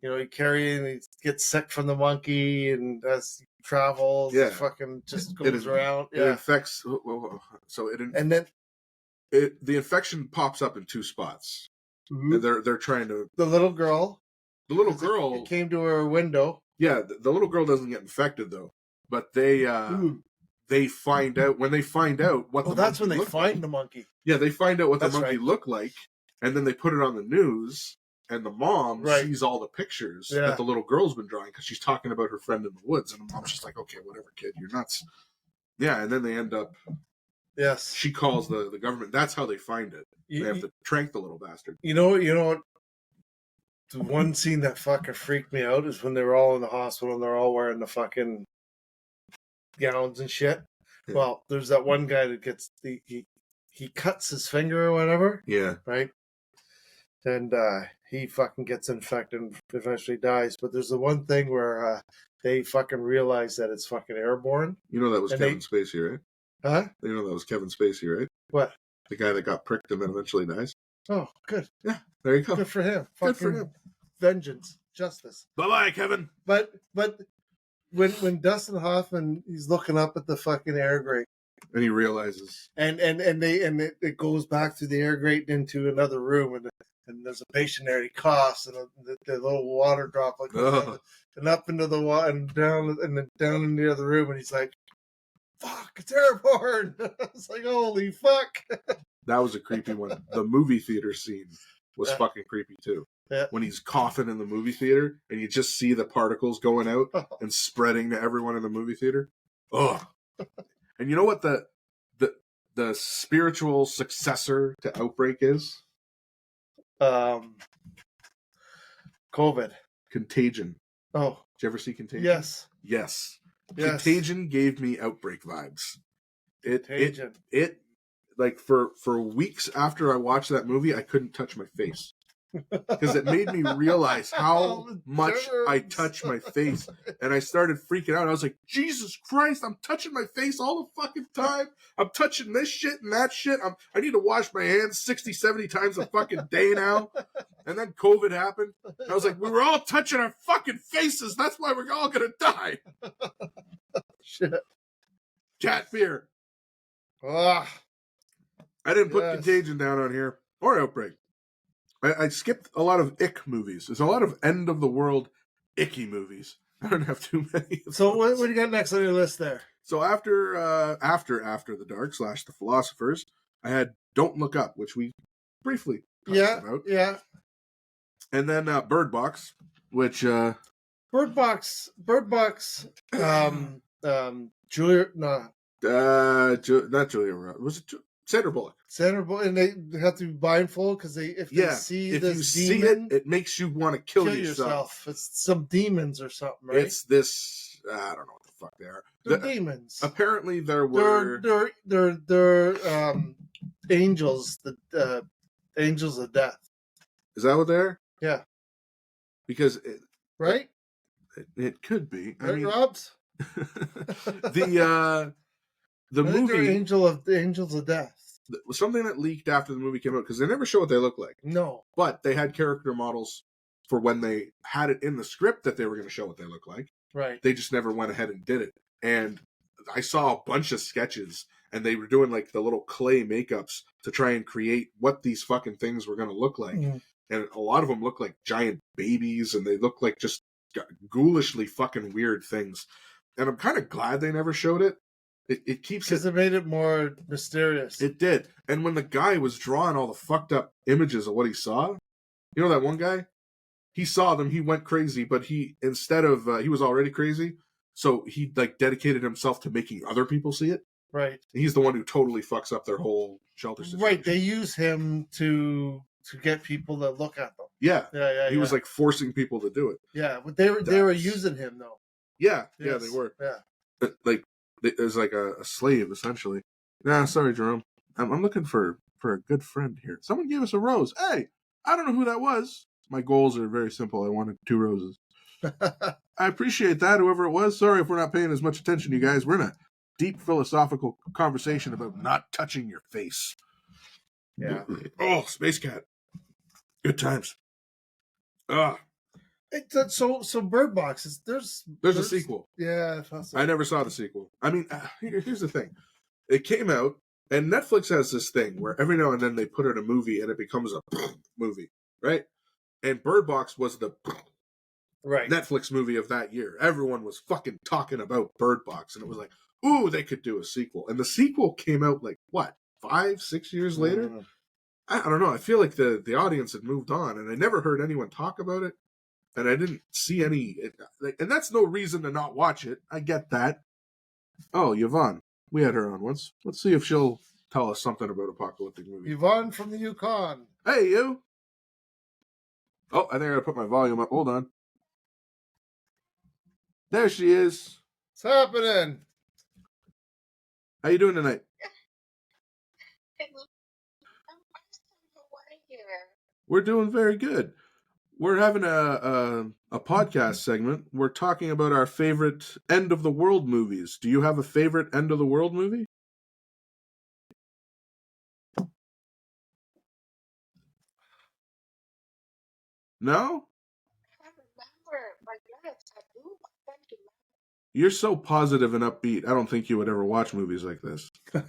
he carries and he gets sick from the monkey, and as he travels, it fucking just goes around. It infects. So and then the infection pops up in two spots. Mm-hmm. And they're trying to. The little girl. It came to her window. Yeah, the little girl doesn't get infected though, but they find out when they find out what. Oh, that's when they find the monkey. Yeah, they find out what the monkey looked like, and then they put it on the news, and the mom sees all the pictures that the little girl's been drawing because she's talking about her friend in the woods, and the mom's just like, "Okay, whatever, kid, you're nuts." Yeah, and then they end up. Yes. She calls the government. That's how they find it. They have to trank the little bastard. You know what? The one scene that fucking freaked me out is when they were all in the hospital and they're all wearing the fucking gowns and shit. Yeah. Well, there's that one guy that gets he cuts his finger or whatever. Yeah. Right? And he fucking gets infected and eventually dies. But there's the one thing where they fucking realize that it's fucking airborne. You know that was Kevin Spacey, right? Huh? You know that was Kevin Spacey, right? What? The guy that got pricked and then eventually dies. Oh, good. Yeah, there you go. Good for him. Good for him. Vengeance, justice. Bye-bye, Kevin. But when Dustin Hoffman, he's looking up at the fucking air grate, and he realizes, and it goes back through the air grate into another room, and there's a patient there. He coughs, and the little water droplet goes down, and up into the water, and then down in the other room, and he's like, "Fuck, it's airborne!" It's like, holy fuck. That was a creepy one. The movie theater scene was fucking creepy too. Yeah. When he's coughing in the movie theater and you just see the particles going out and spreading to everyone in the movie theater. Ugh. And you know what the spiritual successor to Outbreak is? COVID. Contagion. Oh. Did you ever see Contagion? Yes. Contagion gave me Outbreak vibes. Contagion. It like for weeks after I watched that movie, I couldn't touch my face. Because it made me realize how much I touch my face. And I started freaking out. I was like, Jesus Christ, I'm touching my face all the fucking time. I'm touching this shit and that shit. I need to wash my hands 60, 70 times a fucking day now. And then COVID happened. I was like, we were all touching our fucking faces. That's why we're all going to die. Shit. Cat fear. I didn't put Contagion down on here. Or Outbreak. I skipped a lot of ick movies. There's a lot of end of the world icky movies. I don't have too many. So what do you got next on your list there? So after the Dark / the Philosophers, I had Don't Look Up, which we briefly talked about. Yeah. And then Bird Box, which Bird Box. Julia. No. Not Julia. Was it? Sandra Bullock, and they have to be blindfold because if you see demon, it makes you want to kill yourself. It's some demons or something, right? It's this. I don't know what the fuck they are. They're demons. Apparently, there were. They're angels. The angels of death. Is that what they are? Yeah. Because right. It could be. Right, I mean, Robs. The movie Angels of Death was something that leaked after the movie came out because they never show what they look like. No, but they had character models for when they had it in the script that they were going to show what they look like. Right. They just never went ahead and did it. And I saw a bunch of sketches, and they were doing like the little clay makeups to try and create what these fucking things were going to look like. Mm. And a lot of them look like giant babies, and they look like just ghoulishly fucking weird things. And I'm kind of glad they never showed it. It keeps because it made it more mysterious. It did. And when the guy was drawing all the fucked up images of what he saw, you know that one guy? He saw them, he went crazy, but he was already crazy, so he like dedicated himself to making other people see it. Right. And he's the one who totally fucks up their whole shelter situation. Right. They use him to get people to look at them. Yeah. He was like forcing people to do it. Yeah, but they were using him though. Yeah. Yes. Yeah, they were. Yeah. Like it was like a slave, essentially. Nah, sorry, Jerome. I'm looking for a good friend here. Someone gave us a rose. Hey, I don't know who that was, My goals are very simple. I wanted 2 roses. I appreciate that, whoever it was. Sorry if we're not paying as much attention to you guys. We're in a deep philosophical conversation about not touching your face. Yeah. Oh, Space Cat. Good times. So Bird Box is there's a sequel. Yeah, I thought so. I never saw the sequel. I mean, here's the thing. It came out, and Netflix has this thing where every now and then they put out a movie and it becomes a movie, right? And Bird Box was the Netflix movie of that year. Everyone was fucking talking about Bird Box, and it was like, ooh, they could do a sequel. And the sequel came out like, what, 5-6 years later? I don't know. I feel like the audience had moved on, and I never heard anyone talk about it, and I didn't see any. And that's no reason to not watch it. I get that. Oh, Yvonne. We had her on once. Let's see if she'll tell us something about apocalyptic movies. Yvonne from the Yukon. Hey, you. Oh, I think I gotta put my volume up. Hold on. There she is. What's happening? How you doing tonight? We're doing very good. We're having a podcast segment. We're talking about our favorite end of the world movies. Do you have a favorite end of the world movie? No? I can't remember, but yes, I do. I can't remember. You're so positive and upbeat. I don't think you would ever watch movies like this. I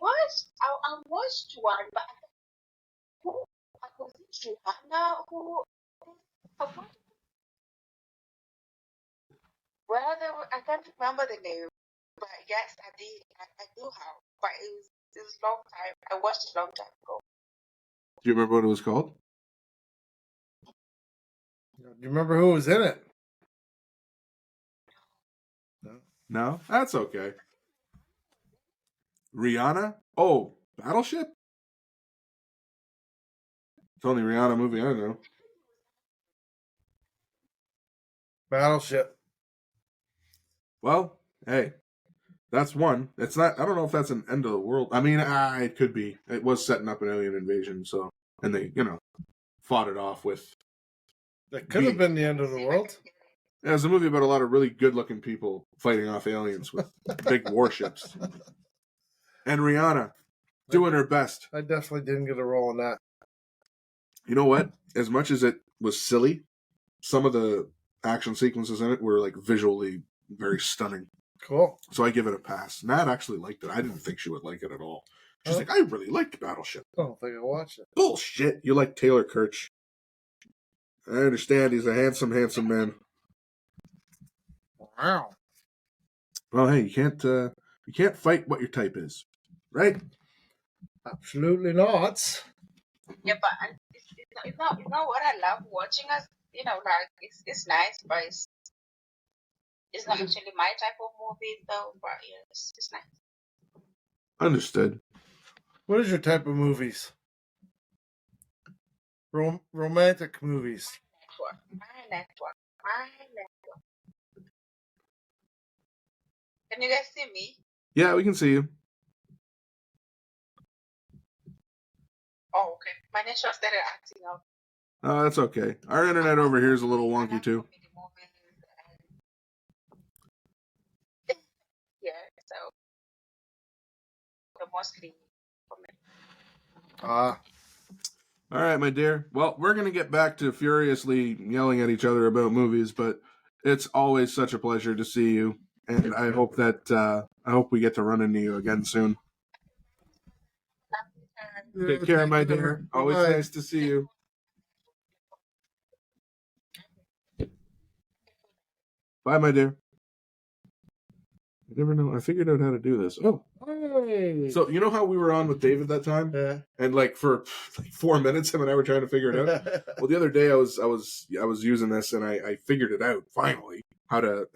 watched one, but I was it Joanna who I watched, I can't remember the name, but yes, I did. I do have, but it was a long time. I watched it a long time ago. Do you remember what it was called? Do you remember who was in it? No? That's okay. Rihanna? Oh, Battleship? It's the only Rihanna movie I know. Battleship. Well, hey, that's one. It's not. I don't know if that's an end of the world. I mean, it could be. It was setting up an alien invasion, so and they, fought it off with. That could have been the end of the world. Yeah, it was a movie about a lot of really good-looking people fighting off aliens with big warships. And Rihanna doing her best. I definitely didn't get a role in that. You know what? As much as it was silly, some of the action sequences in it were like visually very stunning. Cool. So I give it a pass. Nat actually liked it. I didn't think she would like it at all. She's like, I really liked Battleship. I don't think I watched it. Bullshit. You like Taylor Kirch. I understand he's a handsome man. Wow. Well, hey, you can't fight what your type is, right? Absolutely not. Yeah, but it's not what I love watching us. Like it's nice, but it's not actually my type of movie though. But yeah, it's nice. Understood. What is your type of movies? Romantic movies. My network. Can you guys see me? Yeah, we can see you. Oh, okay. My network started acting up. Oh, that's okay. Our internet over here is a little wonky too. Yeah, so mostly. All right, my dear. Well, we're going to get back to furiously yelling at each other about movies, but it's always such a pleasure to see you, and I hope we get to run into you again soon. Take care, my dear. Always nice to see you. Bye, my dear. I never know. I figured out how to do this. Oh. Hey. So, you know how we were on with David that time? Yeah. And for 4 minutes, him and I were trying to figure it out. Well, the other day I was using this and I figured it out finally how to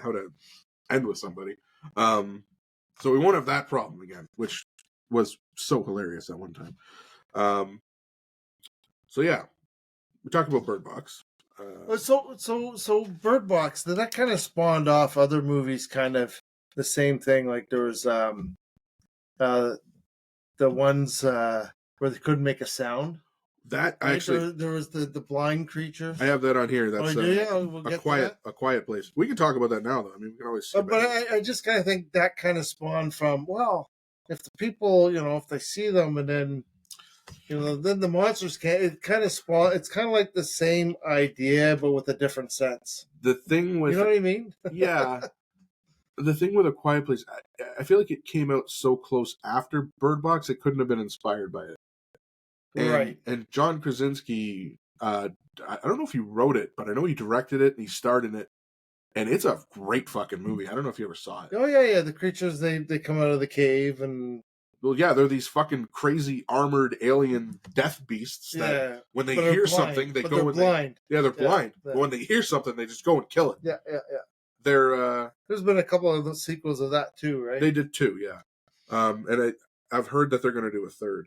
end with somebody. So we won't have that problem again, which was so hilarious at one time. So yeah, we talked about Bird Box. So Bird Box, that kind of spawned off other movies, kind of the same thing. Like there was the ones where they couldn't make a sound. That Right? actually, There was the blind creature. I have that on here. That's We'll get to that. a quiet place. We can talk about that now, though. I mean, we can always. See But I just kind of think that kind of spawned from, well, if the people, if they see them and then, then the monsters can't. It kind of spawn. It's kind of like the same idea, but with a different sense. The thing with, you know what I mean? Yeah. The thing with A Quiet Place, I feel like it came out so close after Bird Box, it couldn't have been inspired by it. Right. And John Krasinski, I don't know if he wrote it, but I know he directed it and he starred in it. And it's a great fucking movie. I don't know if you ever saw it. Oh, yeah. The creatures, they come out of the cave and... Well, yeah, they're these fucking crazy armored alien death beasts that when they hear something, they go and blind. They're blind. But when they hear something, they just go and kill it. Yeah. There's been a couple of those sequels of that too, right? They did too, yeah. And I've heard that they're going to do a third.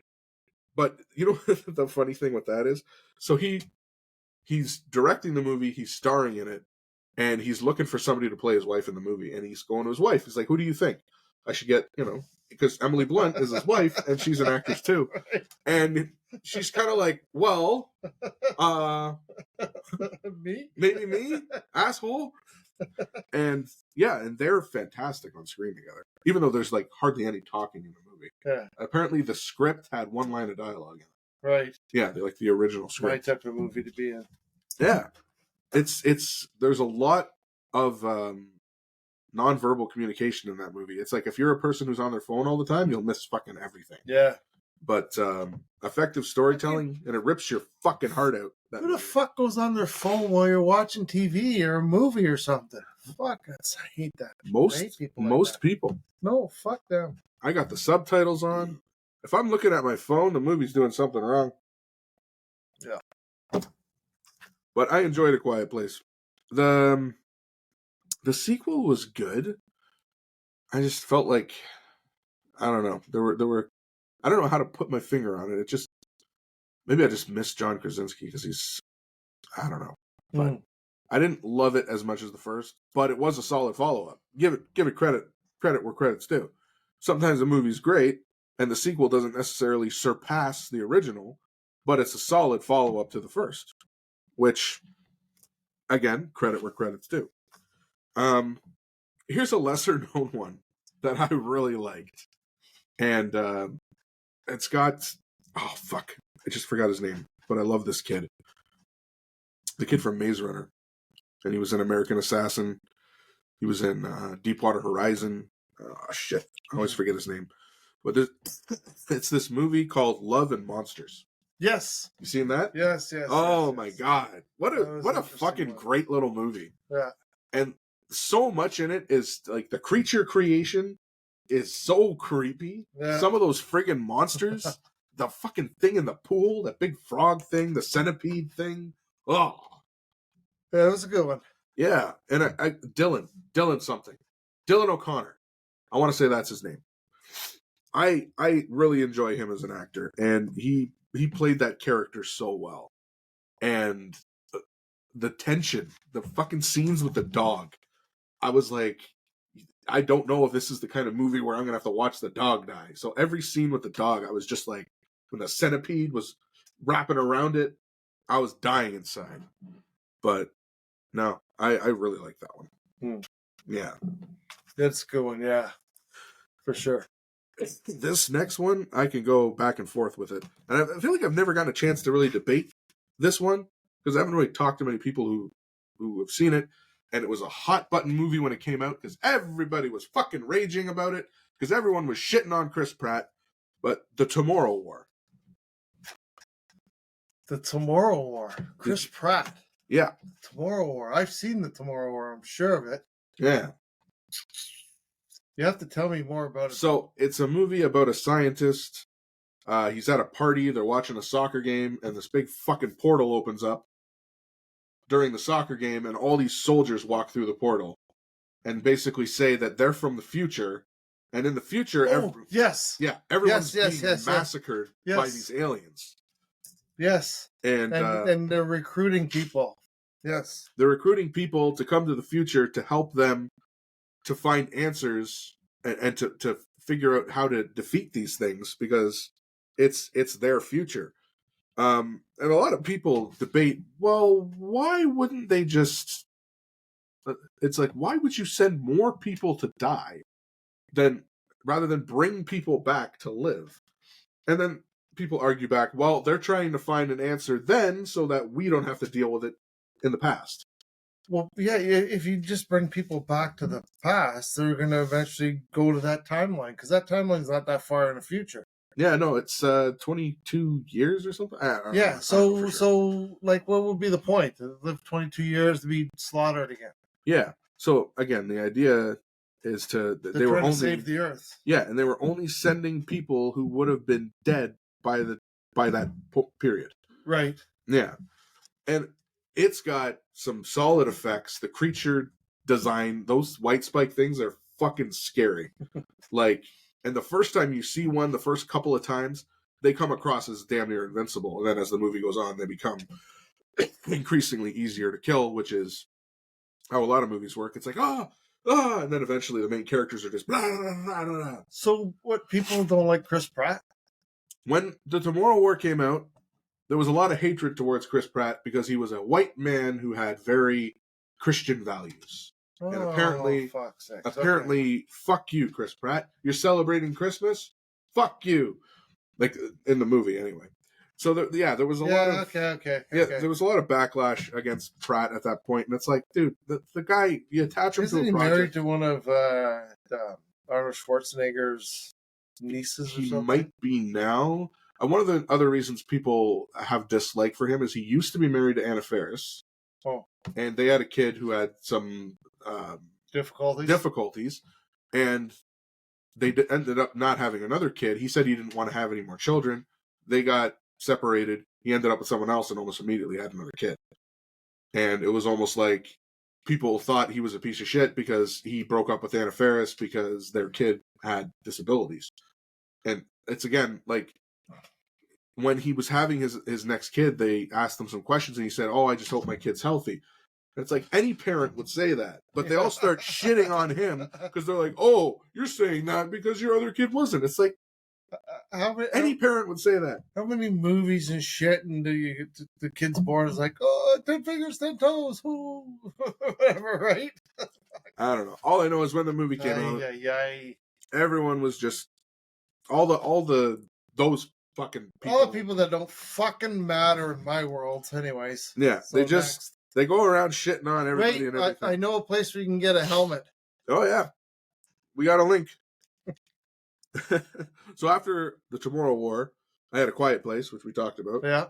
But you know the funny thing with that is, so he's directing the movie, he's starring in it, and he's looking for somebody to play his wife in the movie, and he's going to his wife. He's like, "Who do you think I should get?" Because Emily Blunt is his wife, and she's an actress too, and she's kind of like, "Well, me, maybe me, asshole." And they're fantastic on screen together, even though there's like hardly any talking in the movie. Yeah. Apparently, the script had one line of dialogue in it. Right. Yeah, they like the original script. My type of movie to be in. Yeah, it's there's a lot of nonverbal communication in that movie. It's like if you're a person who's on their phone all the time, you'll miss fucking everything. Yeah. But effective storytelling, and it rips your fucking heart out. Who the fuck goes on their phone while you're watching TV or a movie or something? Fuck, I hate that. Most people. No, fuck them. I got the subtitles on. If I'm looking at my phone, the movie's doing something wrong. Yeah. But I enjoyed A Quiet Place. The sequel was good. I just felt like, I don't know. There were I don't know how to put my finger on it. It just, maybe I just missed John Krasinski because he's, I don't know. But I didn't love it as much as the first, but it was a solid follow-up. Give it credit where credit's due. Sometimes a movie's great, and the sequel doesn't necessarily surpass the original, but it's a solid follow-up to the first, which, again, credit where credit's due. Here's a lesser-known one that I really liked, and it's got, oh fuck, I just forgot his name, but I love this kid. The kid from Maze Runner, and he was in American Assassin. He was in Deepwater Horizon. Shit, I always forget his name. But it's this movie called Love and Monsters. Yes. You seen that? Yes. Oh my god, what a fucking great little movie. Yeah. And so much in it is like the creature creation is so creepy. Yeah. Some of those friggin' monsters, the fucking thing in the pool, that big frog thing, the centipede thing. Oh. Yeah, that was a good one. Yeah. And Dylan O'Connor. I want to say that's his name. I really enjoy him as an actor, and he played that character so well. And the tension, the fucking scenes with the dog, I was like, I don't know if this is the kind of movie where I'm going to have to watch the dog die. So every scene with the dog, I was just like, when the centipede was wrapping around it, I was dying inside. But no, I really like that one. Yeah. That's a good one, yeah. For sure. This next one, I can go back and forth with it. And I feel like I've never gotten a chance to really debate this one, because I haven't really talked to many people who have seen it. And it was a hot button movie when it came out, because everybody was fucking raging about it, because everyone was shitting on Chris Pratt. But The Tomorrow War. The Tomorrow War. Chris Pratt. Yeah. Tomorrow War. I've seen The Tomorrow War. I'm sure of it. Yeah. You have to tell me more about it. So it's a movie about a scientist. He's at a party. They're watching a soccer game, and this big fucking portal opens up during the soccer game, and all these soldiers walk through the portal and basically say that they're from the future. And in the future, everyone's being massacred by these aliens. Yes. And they're recruiting people. Yes. They're recruiting people to come to the future to help them to find answers and to figure out how to defeat these things, because it's their future. And a lot of people debate, well, why wouldn't they just... It's like, why would you send more people to die rather than bring people back to live? And then people argue back, well, they're trying to find an answer then so that we don't have to deal with it in the past. Well, yeah, if you just bring people back to the past, they're going to eventually go to that timeline, because that timeline's not that far in the future. Yeah, no, it's 22 years or something. Yeah, so like, what would be the point? To live 22 years to be slaughtered again? Yeah. So again, the idea is they were only to save the Earth. Yeah, and they were only sending people who would have been dead by that period. Right. Yeah, and it's got some solid effects. The creature design, those white spike things are fucking scary. Like, and the first time you see one, the first couple of times, they come across as damn near invincible, and then as the movie goes on, they become increasingly easier to kill, which is how a lot of movies work. It's like, and then eventually the main characters are just blah, blah, blah, blah, blah. So what, people don't like Chris Pratt? When the Tomorrow War came out, there was a lot of hatred towards Chris Pratt because he was a white man who had very Christian values. And apparently, fuck you, Chris Pratt. You're celebrating Christmas? Fuck you. Like, in the movie, anyway. So, there was a lot of... Okay. There was a lot of backlash against Pratt at that point, and it's like, dude, the guy, you attach him Isn't to a project... he married to one of Arnold Schwarzenegger's nieces or something? He might be now. One of the other reasons people have dislike for him is he used to be married to Anna Faris. Oh. And they had a kid who had some... difficulties, and they ended up not having another kid. He said he didn't want to have any more children. They got separated. He ended up with someone else and almost immediately had another kid. And it was almost like people thought he was a piece of shit because he broke up with Anna Faris because their kid had disabilities. And it's, again, like, when he was having his next kid, they asked him some questions, and he said, I just hope my kid's healthy. And it's like, any parent would say that, but they all start shitting on him because they're like, you're saying that because your other kid wasn't. It's like, any parent would say that. How many movies and shit, and the kid's born is like, 10 fingers, 10 toes, whatever, right? I don't know. All I know is when the movie came out, everyone was just those fucking people. All the people that don't fucking matter in my world, anyways. Yeah, so they go around shitting on everybody and everything. I know a place where you can get a helmet. Oh, yeah. We got a link. So after the Tomorrow War, I had A Quiet Place, which we talked about. Yeah.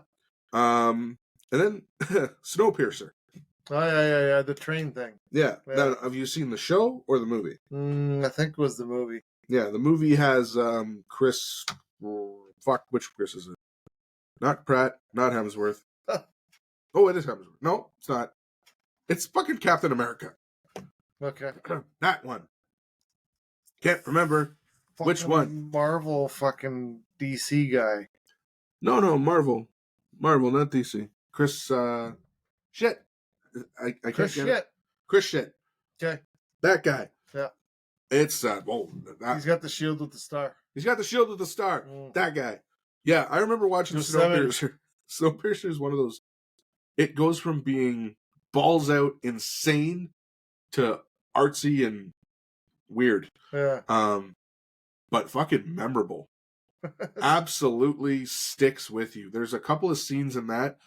And then Snowpiercer. Oh, yeah. The train thing. Yeah. Now, have you seen the show or the movie? I think it was the movie. Yeah, the movie has Chris... Fuck, which Chris is it? Not Pratt, not Hemsworth. Oh, it is Hemsworth. No, it's not. It's fucking Captain America. Okay. That one. Can't remember which one. Marvel fucking DC guy. No, Marvel. Marvel, not DC. Chris, shit. I can't Chris get shit. it. Chris shit. Okay. That guy. Yeah. It's, he's got the shield with the star. He's got the shield with the star. That guy. Yeah, I remember watching Snowpiercer. Snowpiercer is one of those. It goes from being balls out insane to artsy and weird. Yeah. But fucking memorable. Absolutely sticks with you. There's a couple of scenes in that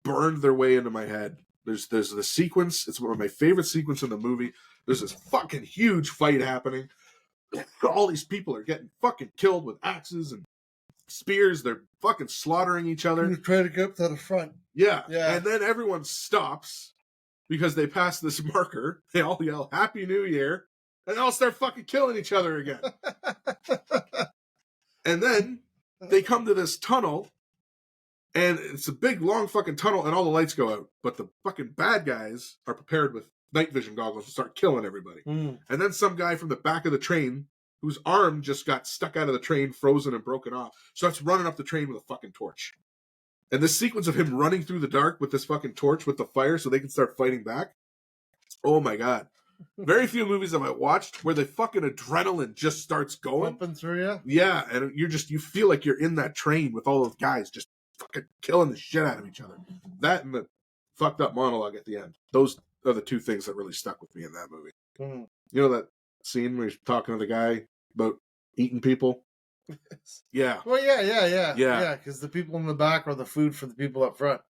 burned their way into my head. There's the sequence. It's one of my favorite sequences in the movie. There's this fucking huge fight happening. All these people are getting fucking killed with axes and spears. They're fucking slaughtering each other. You're trying to get up to the front. Yeah. And then everyone stops because they pass this marker. They all yell, Happy New Year. And they all start fucking killing each other again. And then they come to this tunnel. And it's a big, long fucking tunnel, and all the lights go out. But the fucking bad guys are prepared with night vision goggles to start killing everybody. And then some guy from the back of the train, whose arm just got stuck out of the train, frozen and broken off, starts running up the train with a fucking torch. And this sequence of him running through the dark with this fucking torch with the fire so they can start fighting back. Oh my God. Very few movies have I watched where the fucking adrenaline just starts going. Pumping through you? Yeah, and you feel like you're in that train with all those guys just fucking killing the shit out of each other. That and the fucked up monologue at the end. Those are the two things that really stuck with me in that movie. Mm. You know that scene where he's talking to the guy about eating people? Yeah. Well, yeah. Because the people in the back are the food for the people up front.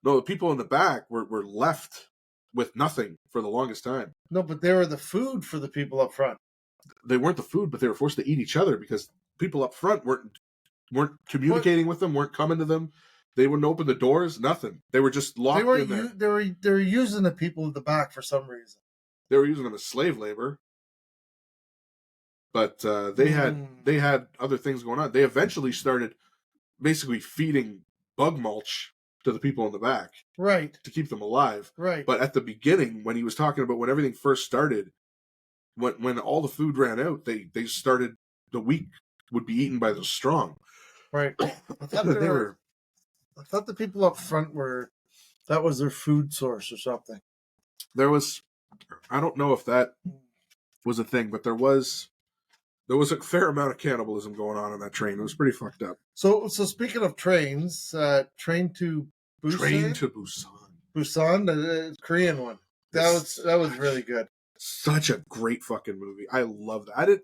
No, the people in the back were left with nothing for the longest time. No, but they were the food for the people up front. They weren't the food, but they were forced to eat each other because people up front weren't communicating with them, weren't coming to them. They wouldn't open the doors, nothing. They were just locked in there. They were using the people at the back for some reason. They were using them as slave labor. But they had other things going on. They eventually started basically feeding bug mulch to the people in the back. Right. To keep them alive. Right. But at the beginning, when he was talking about when everything first started, when all the food ran out, they started, the weak would be eaten by the strong. Right. I thought the people up front that was their food source or something. There was, I don't know if that was a thing, but there was a fair amount of cannibalism going on that train. It was pretty fucked up. So speaking of trains, Train to Busan. Train to Busan. Busan, the Korean one. That was really good. Such a great fucking movie. I love that.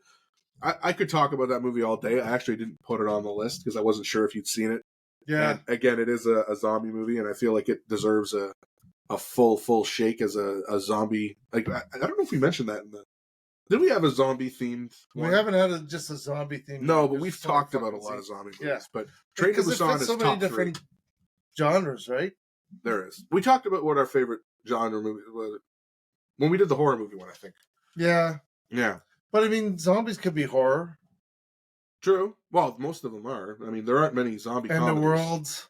I could talk about that movie all day. I actually didn't put it on the list because I wasn't sure if you'd seen it. Yeah. And again, it is a zombie movie, and I feel like it deserves a full shake as a zombie. Like I don't know if we mentioned that in the. Did we have a zombie themed one? We haven't had just a zombie themed. No, but we've talked about a lot of zombie movies. Yeah. But Train to Busan is so many different genres, right? There is. We talked about what our favorite genre movie was when we did the horror movie one, I think. Yeah. Yeah. But I mean, zombies could be horror. True. Well, most of them are. I mean, there aren't many zombie comedies. And the worlds.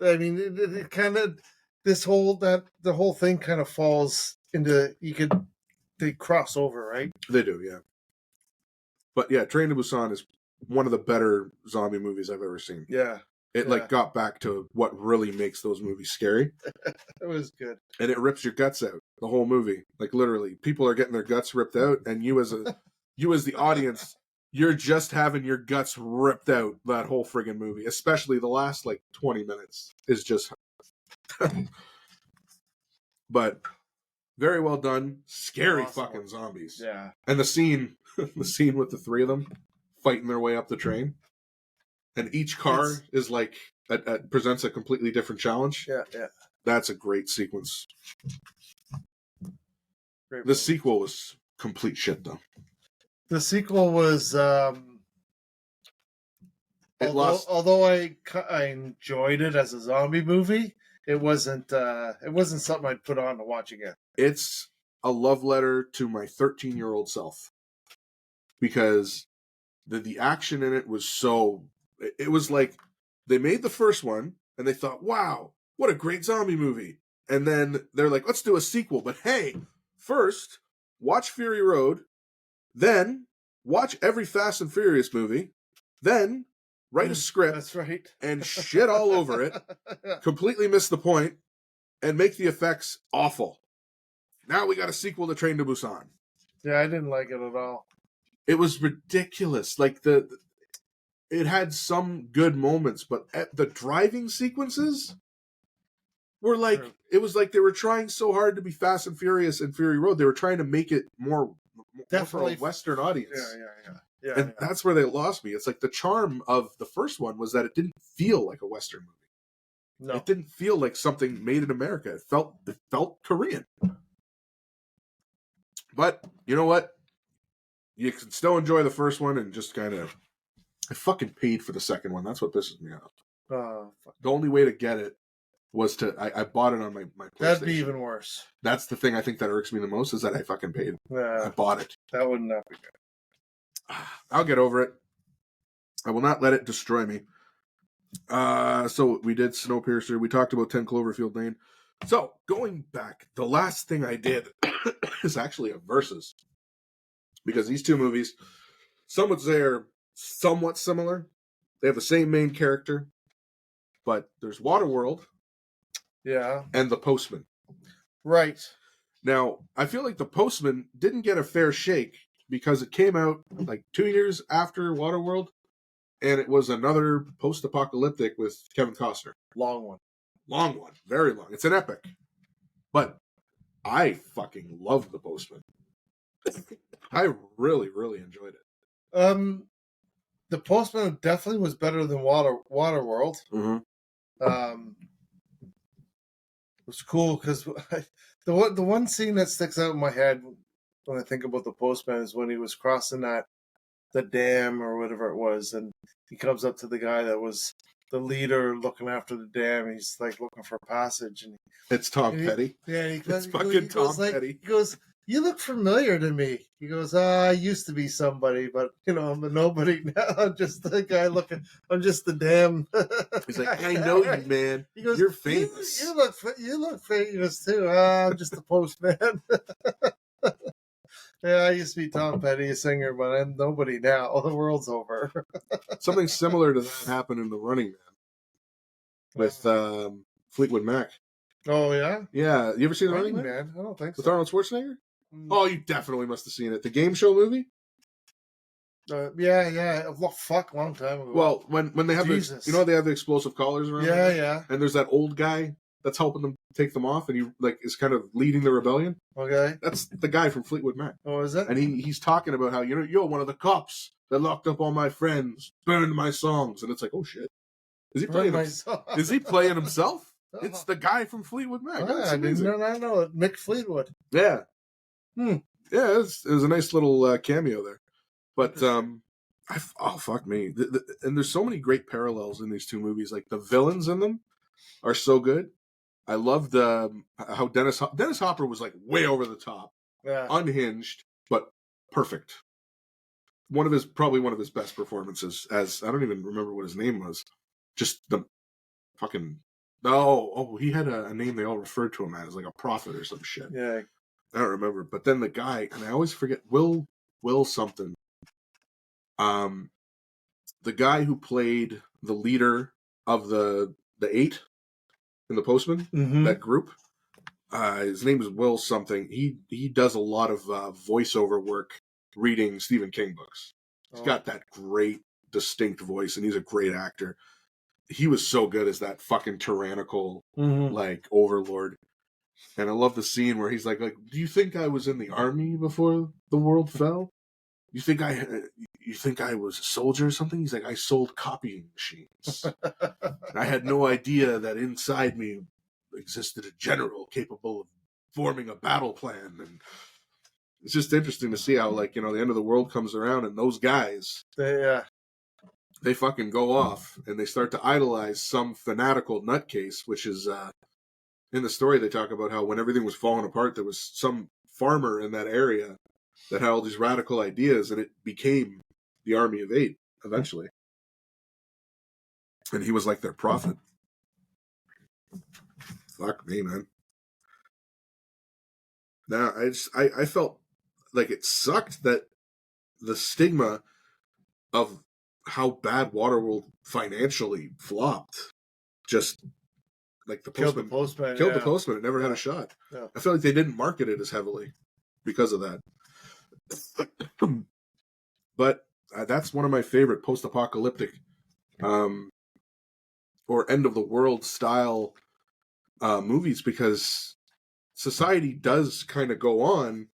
I mean, it kind of the whole thing kind of falls into they cross over, right? They do, yeah. But yeah, Train to Busan is one of the better zombie movies I've ever seen. Yeah. It got back to what really makes those movies scary. It was good. And it rips your guts out, the whole movie. Like literally, people are getting their guts ripped out, and you as the audience, you're just having your guts ripped out that whole friggin' movie. Especially the last 20 minutes is just but very well done. Scary fucking zombies. Yeah. And the scene with the three of them fighting their way up the train. And each car is presents a completely different challenge. Yeah, yeah. That's a great sequence. Great the sequel was complete shit, though. The sequel was, although I enjoyed it as a zombie movie, it wasn't something I'd put on to watch again. It's a love letter to my 13-year-old self because the action in it was so. It was like they made the first one and they thought, wow, what a great zombie movie. And then they're like, let's do a sequel. But hey, first, watch Fury Road. Then watch every Fast and Furious movie. Then write a script. That's right. And shit all over it. Completely miss the point. And make the effects awful. Now we got a sequel to Train to Busan. Yeah, I didn't like it at all. It was ridiculous. It had some good moments, but the driving sequences were it was like they were trying so hard to be Fast and Furious and Fury Road. They were trying to make it more for a Western audience. Yeah. And that's where they lost me. It's like the charm of the first one was that it didn't feel like a Western movie. No. It didn't feel like something made in America. It felt Korean. But you know what? You can still enjoy the first one and just kind of. I fucking paid for the second one. That's what pisses me off. The only way to get it was I bought it on my PlayStation. That'd be even worse. That's the thing I think that irks me the most is that I fucking paid. Yeah, I bought it. That would not be good. I'll get over it. I will not let it destroy me. So we did Snowpiercer. We talked about 10 Cloverfield Lane. So going back, the last thing I did is actually a versus. Because these two movies, some would say are somewhat similar. They have the same main character, but there's Waterworld, and The Postman. Right. Now, I feel like The Postman didn't get a fair shake because it came out 2 years after Waterworld, and it was another post-apocalyptic with Kevin Costner. Long one. Long one. Very long. It's an epic. But I fucking loved The Postman. I really, really enjoyed it. The Postman definitely was better than Waterworld. Mm-hmm. It was cool because the one scene that sticks out in my head when I think about the Postman is when he was crossing the dam or whatever it was, and he comes up to the guy that was the leader looking after the dam. He's like looking for passage, and it's Tom Petty. Yeah, it's fucking Tom Petty. He goes, "You look familiar to me." He goes, "I used to be somebody, but I'm a nobody now. I'm just the guy looking. I'm just the damn." He's like, "I know you, man. He goes, you're famous. You look famous too. I'm just the postman." Yeah, I used to be Tom Petty, a singer, but I'm nobody now. The world's over. Something similar to that happened in The Running Man with Fleetwood Mac. Oh, yeah? Yeah. You ever seen The Running Man? I don't think so. With Arnold Schwarzenegger? Oh, you definitely must have seen it. The game show movie? Yeah. Fuck, long time ago. Well, when they have they have the explosive collars around. Yeah. And there's that old guy that's helping them take them off, and he is kind of leading the rebellion. Okay. That's the guy from Fleetwood Mac. Oh, is it? And he's talking about how, you're one of the cops that locked up all my friends, burned my songs. And it's like, oh shit. Is he playing Is he playing himself? It's the guy from Fleetwood Mac. I didn't know it. Mick Fleetwood. Yeah. Yeah, it was a nice little cameo there. But, fuck me. And there's so many great parallels in these two movies. Like, the villains in them are so good. I loved how Dennis Hopper was like way over the top, unhinged, but perfect. Probably one of his best performances. As I don't even remember what his name was. Just the fucking he had a name they all referred to him as, like a prophet or some shit. Yeah, I don't remember. But then the guy, and I always forget Will something. The guy who played the leader of the 8. In The Postman, that group. His name is Will something. He does a lot of voiceover work reading Stephen King books. He's got that great, distinct voice, and he's a great actor. He was so good as that fucking tyrannical, like, overlord. And I love the scene where he's like, do you think I was in the army before the world fell? You think I was a soldier or something? He's like, I sold copying machines. I had no idea that inside me existed a general capable of forming a battle plan. And it's just interesting to see how, the end of the world comes around, and those guys, they fucking go off, and they start to idolize some fanatical nutcase, which is, in the story they talk about how when everything was falling apart, there was some farmer in that area that had all these radical ideas, and it became the Army of 8 eventually. And he was like their prophet. Fuck me, man. Now, I felt like it sucked that the stigma of how bad Waterworld financially flopped just like the Postman. Killed the Postman. It never had a shot. Yeah. I feel like they didn't market it as heavily because of that. But that's one of my favorite post-apocalyptic or end-of-the-world style movies, because society does kind of go on,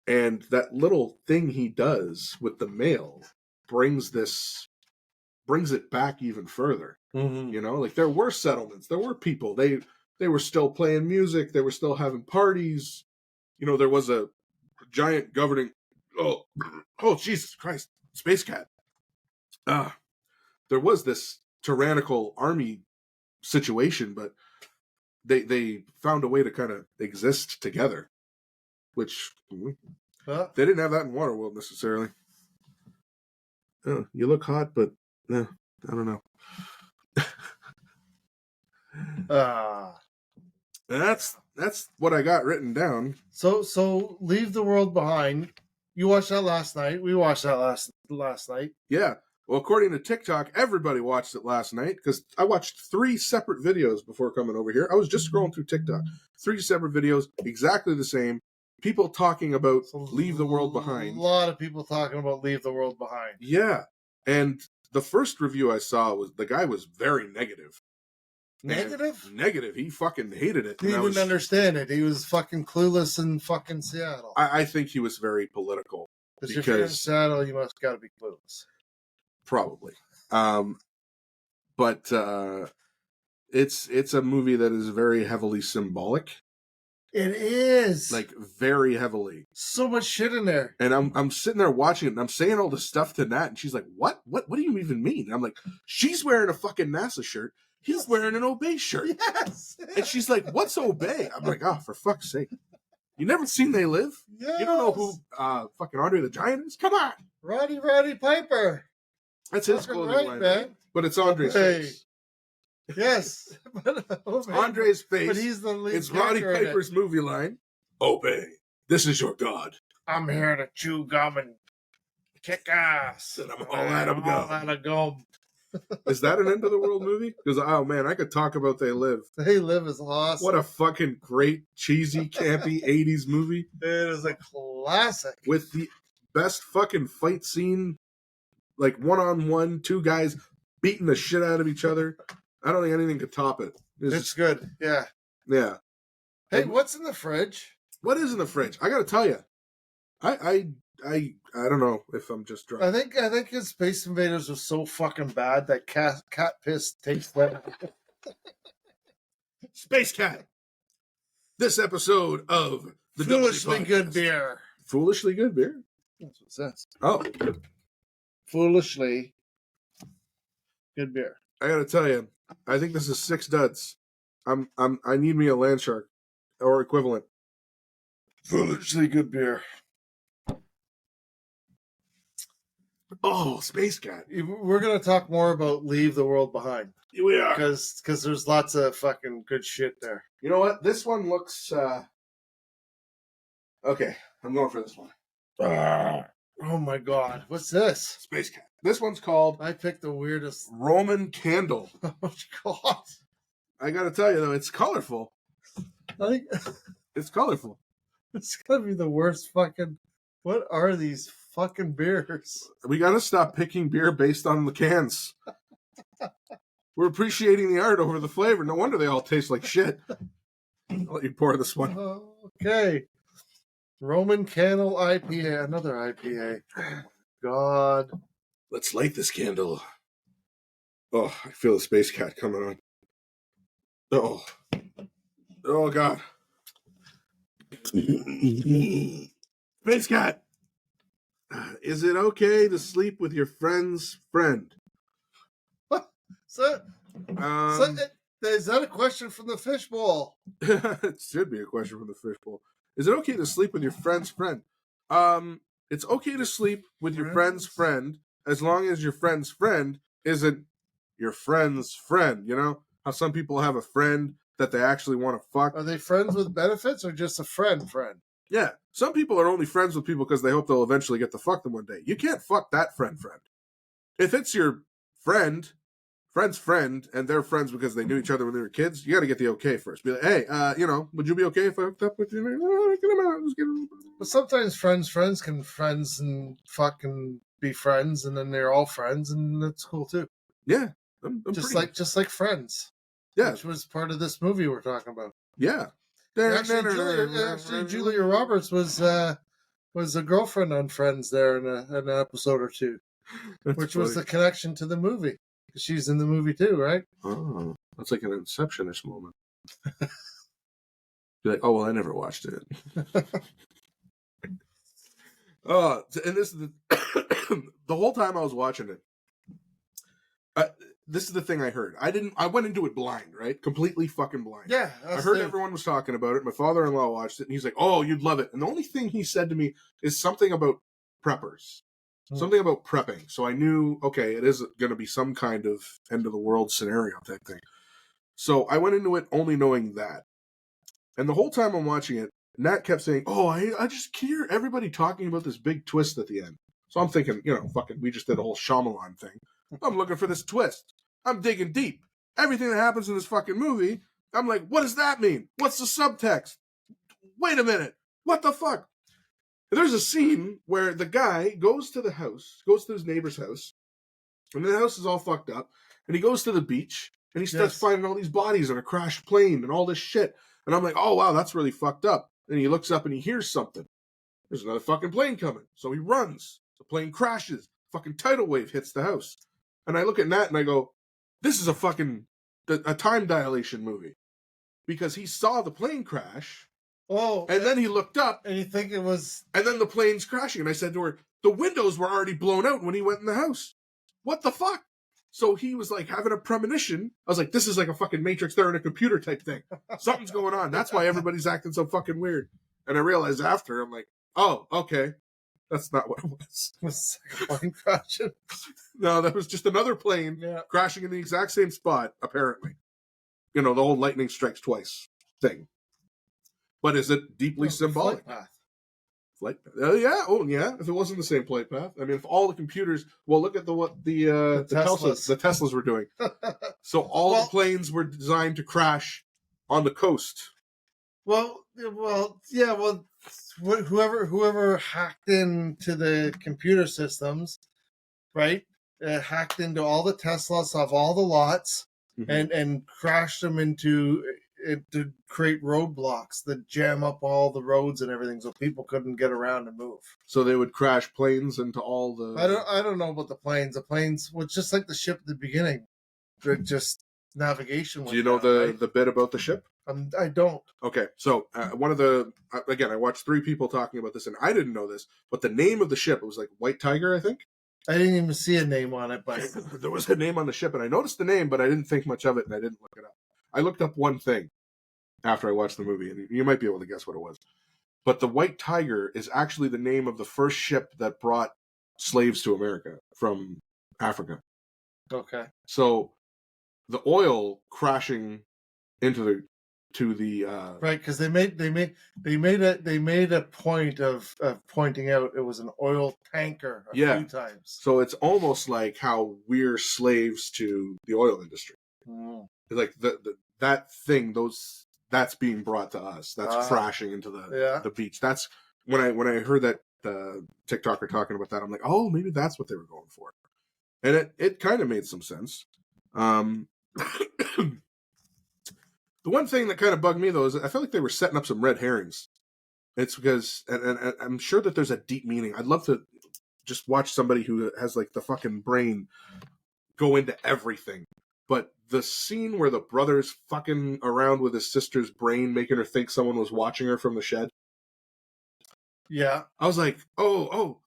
and that little thing he does with the mail brings it back even further. Like, there were settlements, there were people, they were still playing music, they were still having parties. There was a giant governing oh Jesus Christ, Space Cat. There was this tyrannical army situation, but they found a way to kind of exist together, which they didn't have that in Waterworld necessarily. You look hot, but I don't know. That's what I got written down. So Leave the World Behind. You watched that last night. We watched that last night. Yeah. Well, according to TikTok, everybody watched it last night, because I watched 3 separate videos before coming over here. I was just scrolling through TikTok. 3 separate videos, exactly the same. People talking about Leave the World Behind. A lot of people talking about Leave the World Behind. Yeah. And the first review I saw was the guy was very negative. Negative? Negative. He fucking hated it. He didn't understand it. He was fucking clueless in fucking Seattle. I think he was very political. Because if you're in Seattle, you must got to be clueless. Probably. But it's a movie that is very heavily symbolic. It is. Like, very heavily. So much shit in there. And I'm sitting there watching it, and I'm saying all this stuff to Nat, and she's like, what? What do you even mean? And I'm like, she's wearing a fucking NASA shirt. He's wearing an Obey shirt. Yes. And she's like, what's Obey? I'm like, oh, for fuck's sake. You never seen They Live? Yes. You don't know who fucking Andre the Giant is? Come on. Roddy Piper. That's his Fucking clothing right, line. man. But it's Andre's face. Yes. It's Andre's face. But he's the lead. It's Roddy Piper's movie line. Obey. This is your God. I'm here to chew gum and kick ass. And I'm all out of gum. All out of gum. Is that an end of the world movie? Because, oh man, I could talk about They Live. They Live is awesome. What a fucking great, cheesy, campy 80s movie. It is a classic. With the best fucking fight scene, like one-on-one, two guys beating the shit out of each other. I don't think anything could top it. It's good, yeah. Yeah. Hey, what's in the fridge? What is in the fridge? I gotta tell you. I don't know if I'm just drunk. I think his Space Invaders was so fucking bad that cat piss tastes better. Space Cat. This episode of the Foolishly Good Beer. Foolishly Good Beer? That's what it says. Oh. Foolishly Good Beer. I gotta tell you, I think this is 6 duds. I need me a land shark or equivalent. Foolishly Good Beer. Oh, Space Cat. We're going to talk more about Leave the World Behind. We are. Because there's lots of fucking good shit there. You know what? This one looks... Okay, I'm going for this one. Oh my god. What's this? Space Cat. This one's called... I picked the weirdest... Roman Candle. Oh god. I gotta tell you, though, it's colorful. It's colorful. It's gonna be the worst fucking... What are these fucking beers? We gotta stop picking beer based on the cans. We're appreciating the art over the flavor. No wonder they all taste like shit. I'll let you pour this one. Okay. Roman Candle IPA. Another IPA. God. Let's light this candle. Oh, I feel the Space Cat coming on. Oh. Oh, God. Space Cat. Is it okay to sleep with your friend's friend? What? Is that a question from the fishbowl? It should be a question from the fishbowl. Is it okay to sleep with your friend's friend? It's okay to sleep with your friend's friend as long as your friend's friend isn't your friend's friend. You know how some people have a friend that they actually want to fuck? Are they friends with benefits or just a friend? Yeah. Some people are only friends with people because they hope they'll eventually get to fuck them one day. You can't fuck that friend. If it's your friend's friend, and they're friends because they knew each other when they were kids, you got to get the okay first. Be like, hey, would you be okay if I hooked up with you? But sometimes friends can friends and fucking be friends, and then they're all friends, and that's cool too. Yeah, just like Friends. Yeah, which was part of this movie we're talking about. Yeah. Actually, Julia Roberts was a girlfriend on Friends there in an episode or two, which was the connection to the movie. She's in the movie too, right? Oh, that's like an Inception-ish moment. You're like, oh well, I never watched it. Oh, and this is the whole time I was watching it. This is the thing I heard. I went into it blind, right? Completely fucking blind. Yeah. I heard everyone was talking about it. My father-in-law watched it, and he's like, oh, you'd love it. And the only thing he said to me is something about preppers. Something about prepping. So I knew, okay, it is going to be some kind of end-of-the-world scenario type thing. So I went into it only knowing that. And the whole time I'm watching it, Nat kept saying, oh, I just hear everybody talking about this big twist at the end. So I'm thinking, fucking, we just did a whole Shyamalan thing. I'm looking for this twist. I'm digging deep. Everything that happens in this fucking movie, I'm like, what does that mean? What's the subtext? Wait a minute. What the fuck? There's a scene where the guy goes to his neighbor's house, And the house is all fucked up. And he goes to the beach, and he starts Yes. finding all these bodies on a crashed plane and all this shit. And I'm like, oh, wow, that's really fucked up. And he looks up and he hears something. There's another fucking plane coming. So he runs. The plane crashes. Fucking tidal wave hits the house. And I look at Nat and I go, this is a time dilation movie. Because he saw the plane crash. Oh. And then he looked up. And you think it was... And then the plane's crashing. And I said to her, the windows were already blown out when he went in the house. What the fuck? So he was like having a premonition. I was like, this is like a fucking Matrix, they're in a computer type thing. Something's going on. That's why everybody's acting so fucking weird. And I realized after, I'm like, oh, okay. That's not what it was. It was like a plane crashing. No, that was just another plane crashing in the exact same spot, apparently. You know, the whole lightning strikes twice thing. But is it deeply symbolic? Flight path. Yeah. Oh, yeah. If it wasn't the same flight path, I mean, if all the computers, well, look at the Teslas were doing. So all the planes were designed to crash on the coast. Well, yeah. Well, whoever hacked into the computer systems, right? Hacked into all the Teslas off all the lots, and crashed them into to create roadblocks that jam up all the roads and everything, so people couldn't get around and move. So they would crash planes into all the... I don't know about the planes. The planes was just like the ship at the beginning. They're just navigation. Do you know the bit about the ship? I don't. Okay, so one of the... Again, I watched 3 people talking about this, and I didn't know this, but the name of the ship, it was like White Tiger, I think? I didn't even see a name on it, but... There was a name on the ship, and I noticed the name, but I didn't think much of it, and I didn't look it up. I looked up one thing after I watched the movie, and you might be able to guess what it was. But the White Tiger is actually the name of the first ship that brought slaves to America from Africa. Okay. So the oil crashing into the right, because they made a point of pointing out it was an oil tanker a few times. So it's almost like how we're slaves to the oil industry. Like that thing, that's being brought to us. That's crashing into the beach. That's when I heard that TikToker talking about that, I'm like, oh, maybe that's what they were going for. And it kind of made some sense. The one thing that kind of bugged me, though, is I felt like they were setting up some red herrings. It's because, and I'm sure that there's a deep meaning. I'd love to just watch somebody who has like the fucking brain go into everything. But the scene where the brother's fucking around with his sister's brain, making her think someone was watching her from the shed. Yeah. I was like, oh,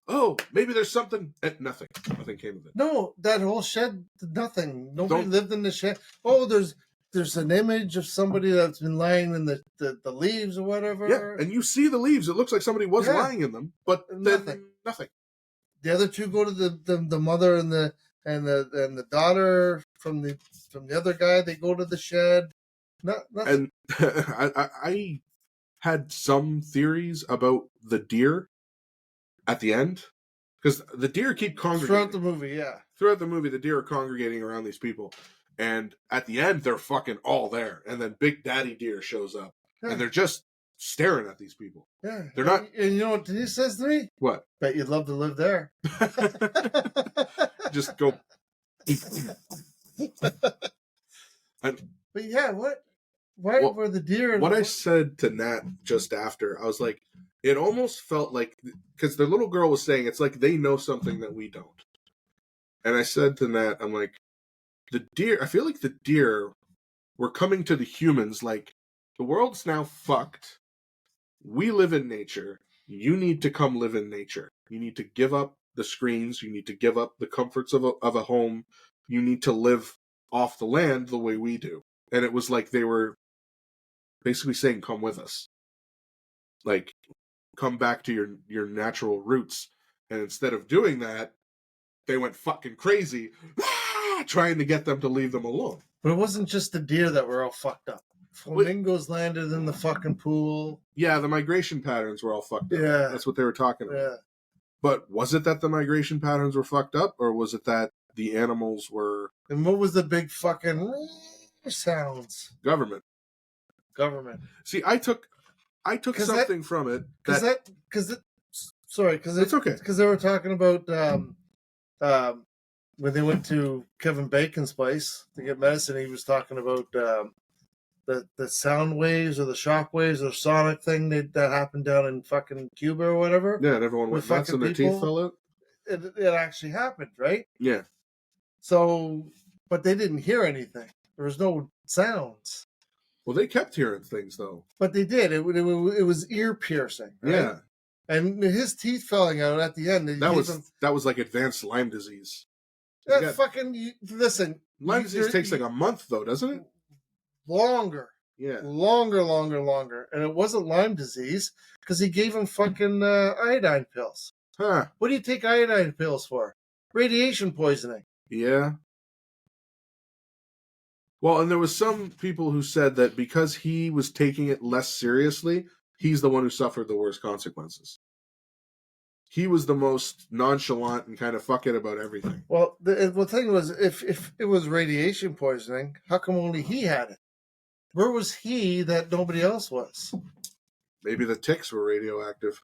maybe there's something. Nothing came of it. No, that whole shed, nothing. Nobody lived in the shed. Oh, there's an image of somebody that's been lying in the leaves or whatever. Yeah, and you see the leaves. It looks like somebody was lying in them, but nothing. The other two go to the mother and the daughter from the other guy. They go to the shed. Nothing. And I had some theories about the deer at the end, because the deer keep congregating throughout the movie. Yeah, throughout the movie, the deer are congregating around these people. And at the end, they're fucking all there. And then Big Daddy Deer shows up. Yeah. And they're just staring at these people. Yeah. They're not... And you know what Denise says to me? What? Bet you'd love to live there. Just go... But yeah, what? Why were the deer... What I said to Nat just after, I was like, it almost felt like... Because the little girl was saying, it's like they know something that we don't. And I said to Nat, I'm like, the deer, I feel like the deer were coming to the humans like, the world's now fucked. We live in nature. You need to come live in nature. You need to give up the screens. You need to give up the comforts of a home. You need to live off the land the way we do. And it was like they were basically saying, come with us. Like, come back to your natural roots. And instead of doing that, they went fucking crazy. Trying to get them to leave them alone. But it wasn't just the deer that were all fucked up. Flamingos landed in the fucking pool. Yeah, the migration patterns were all fucked up. Yeah. That's what they were talking about. Yeah. But was it that the migration patterns were fucked up, or was it that the animals were... And what was the big fucking sounds? Government. See, I took something from it. Sorry, because it's okay. Because they were talking about when they went to Kevin Bacon's place to get medicine, he was talking about the sound waves or the shock waves or sonic thing that happened down in fucking Cuba or whatever. Yeah, and everyone went with nuts fucking and their people. teeth fell out. It actually happened, right? Yeah. So, but they didn't hear anything. There was no sounds. Well, they kept hearing things though. But they did. It was ear piercing. Right? Yeah. And his teeth falling out at the end. That was like advanced Lyme disease. Listen. Lyme disease takes like a month though, doesn't it? Longer. Yeah. Longer. And it wasn't Lyme disease because he gave him fucking iodine pills. Huh. What do you take iodine pills for? Radiation poisoning. Yeah. Well, and there was some people who said that because he was taking it less seriously, he's the one who suffered the worst consequences. He was the most nonchalant and kind of fuck it about everything. Well, the thing was, if it was radiation poisoning, how come only he had it? Where was he that nobody else was? Maybe the ticks were radioactive.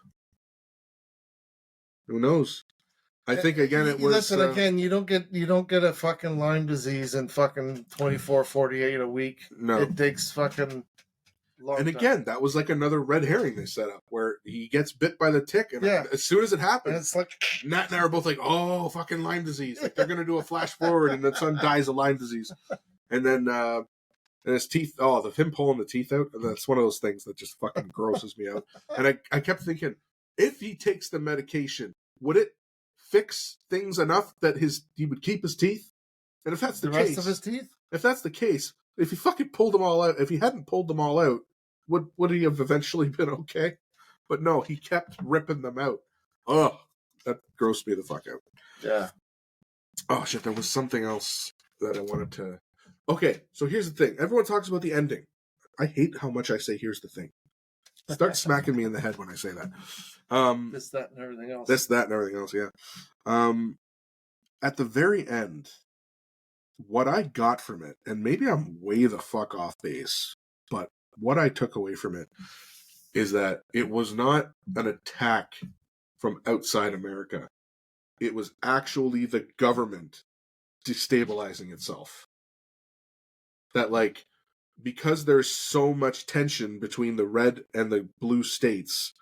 Who knows? I think again it was. Listen, again, you don't get a fucking Lyme disease in fucking 24, 48 a week. No, it takes fucking. And again, that was like another red herring they set up where he gets bit by the tick, and as soon as it happens, and it's like Nat and I are both like, "Oh, fucking Lyme disease!" Like they're gonna do a flash forward, and the son dies of Lyme disease, and then and his teeth. Oh, him pulling the teeth out. That's one of those things that just fucking grosses me out. And I kept thinking, if he takes the medication, would it fix things enough that he would keep his teeth? And if that's the case, rest of his teeth. If that's the case, if he fucking pulled them all out, if he hadn't pulled them all out, would he have eventually been okay? But no, he kept ripping them out. Ugh, that grossed me the fuck out. Yeah. Oh shit, there was something else that I wanted to. Okay, so here's the thing. Everyone talks about the ending. I hate how much I say "here's the thing." Start smacking me in the head when I say that. This, that, and everything else. This, that, and everything else. Yeah. At the very end, what I got from it, and maybe I'm way the fuck off base, but what I took away from it is that it was not an attack from outside America. It was actually the government destabilizing itself. That, like, because there's so much tension between the red and the blue states,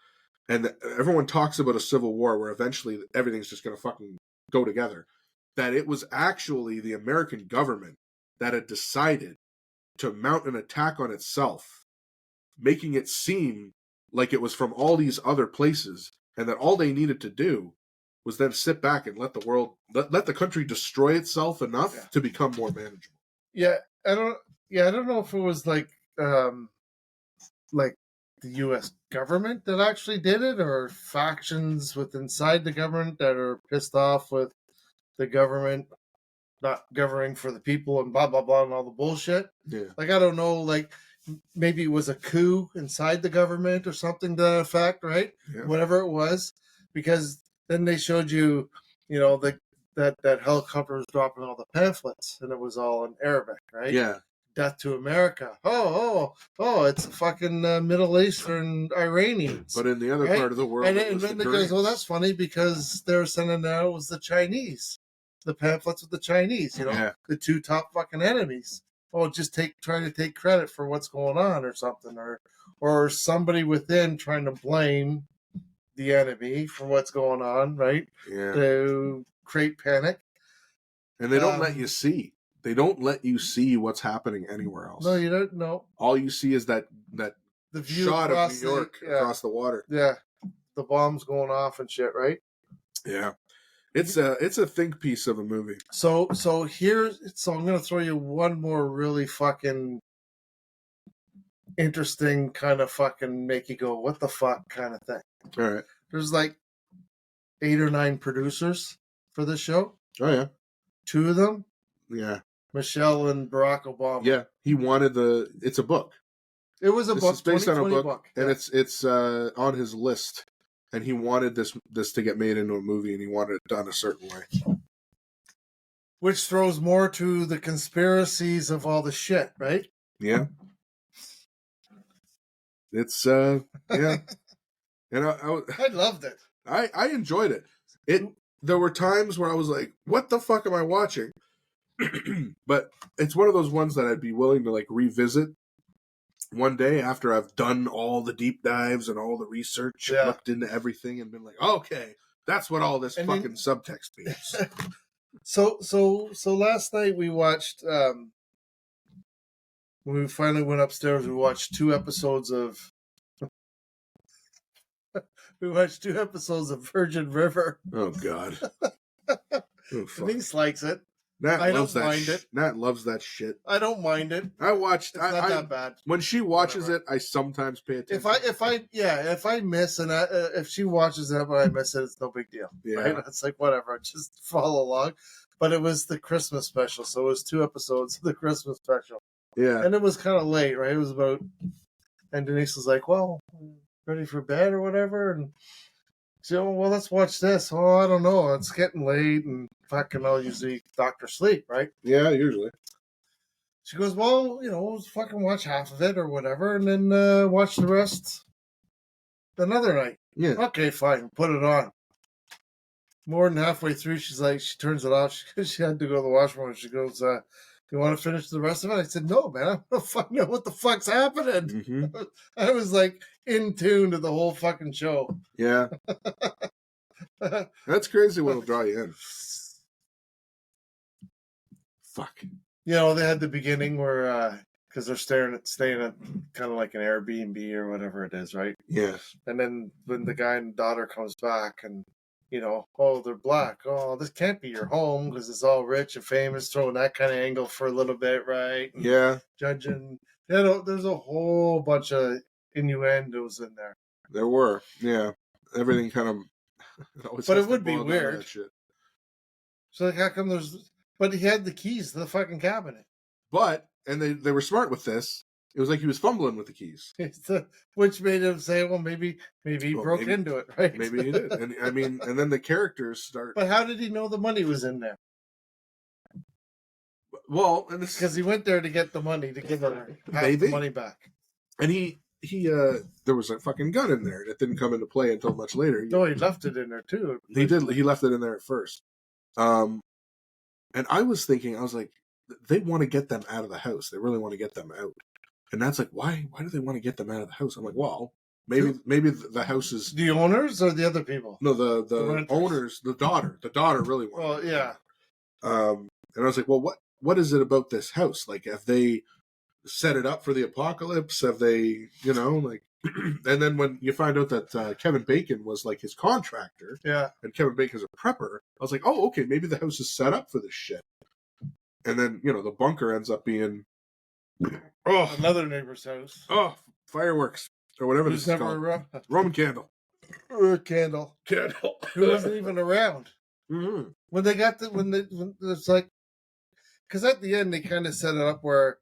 and everyone talks about a civil war where eventually everything's just going to fucking go together, that it was actually the American government that had decided to mount an attack on itself, making it seem like it was from all these other places, and that all they needed to do was then sit back and let the world, let the country destroy itself enough to become more manageable. Yeah, I don't know if it was like the U.S. government that actually did it, or factions inside the government that are pissed off with the government not governing for the people and blah blah blah and all the bullshit. Yeah, like I don't know, like maybe it was a coup inside the government or something to that effect, right? Yeah. Whatever it was, because then they showed you, that helicopter was dropping all the pamphlets, and it was all in Arabic, right? Yeah. Death to America. Oh, it's fucking Middle Eastern Iranians. But in the other part of the world, and then they goes, well, that's funny because they're sending out it was the Chinese, the pamphlets with the Chinese, the two top fucking enemies. Oh, just trying to take credit for what's going on or something, or somebody within trying to blame the enemy for what's going on, right? Yeah. To create panic. And they don't let you see. They don't let you see what's happening anywhere else. No, you don't know. All you see is that the view shot of New York across the water. Yeah. The bombs going off and shit, right? Yeah. It's a think piece of a movie. So I'm gonna throw you one more really fucking interesting kind of fucking make you go, what the fuck kind of thing. All right. There's like 8 or 9 producers for this show. Oh yeah. 2 of them. Yeah. Michelle and Barack Obama. Yeah. He wanted it's a book. It was a book. It's based on a book. Yeah. And it's on his list. And he wanted this to get made into a movie, and he wanted it done a certain way. Which throws more to the conspiracies of all the shit, right? Yeah. It's yeah. And I loved it. I enjoyed it. there were times where I was like, what the fuck am I watching? But it's one of those ones that I'd be willing to like revisit one day after I've done all the deep dives and all the research and looked into everything and been like, okay, that's what all this fucking subtext means. So last night we watched when we finally went upstairs, we watched 2 episodes of Virgin River. Oh God. Oh, Denise likes it. Nat I loves don't that mind it. Nat loves that shit. I don't mind it. I watched. It's not that bad. When she watches it, I sometimes pay attention. If I miss and if she watches it but I miss it, it's no big deal. Yeah, right? It's like whatever, just follow along. But it was the Christmas special, so it was 2 episodes of the Christmas special. Yeah, and it was kind of late, right? It was about, and Denise was like, "Well, ready for bed or whatever," and she, "Oh, well, let's watch this." "Oh, I don't know, it's getting late, and fucking, I'll usually doctor sleep, right?" Yeah, usually. She goes, "Well, we'll fucking watch half of it or whatever, and then watch the rest another night." Yeah. Okay, fine. Put it on. More than halfway through, she's like, she turns it off. She had to go to the washroom. She goes, "You want to finish the rest of it?" I said, "No, man. I want to find out what the fuck's happening." Mm-hmm. I was like in tune to the whole fucking show. Yeah. That's crazy what'll draw you in. Fuck. They had the beginning where, because they're staying at kind of like an Airbnb or whatever it is, right? Yeah. And then when the guy and daughter comes back and, "Oh, they're black. Oh, this can't be your home because it's all rich and famous," throwing that kind of angle for a little bit, right? And yeah. Judging. There's a whole bunch of innuendos in there. There were. Yeah. Everything kind of... But it would be weird. So like, how come but he had the keys to the fucking cabinet. And they were smart with this. It was like he was fumbling with the keys. Which made him say, well, maybe he broke into it, right? Maybe he did. And and then the characters start... But how did he know the money was in there? Well, and this... Because he went there to get the money, to give her half the money back. And he there was a fucking gun in there that didn't come into play until much later. No, he left it in there too. He did. He left it in there at first. And I was thinking, I was like, they want to get them out of the house. They really want to get them out. And that's like, why do they want to get them out of the house? I'm like, well, maybe the house is... The owners or the other people? No, the owners, the daughter. The daughter really wanted. Well, yeah. And I was like, well, what is it about this house? Like, have they set it up for the apocalypse? Have they, like... And then when you find out that Kevin Bacon was like his contractor, yeah, and Kevin Bacon's a prepper, I was like, oh, okay, maybe the house is set up for this shit. And then, the bunker ends up being another neighbor's house. Oh, fireworks or whatever this is called. Roman candle. Candle. Who wasn't even around. Mm-hmm. When they got when it's like, because at the end they kind of set it up where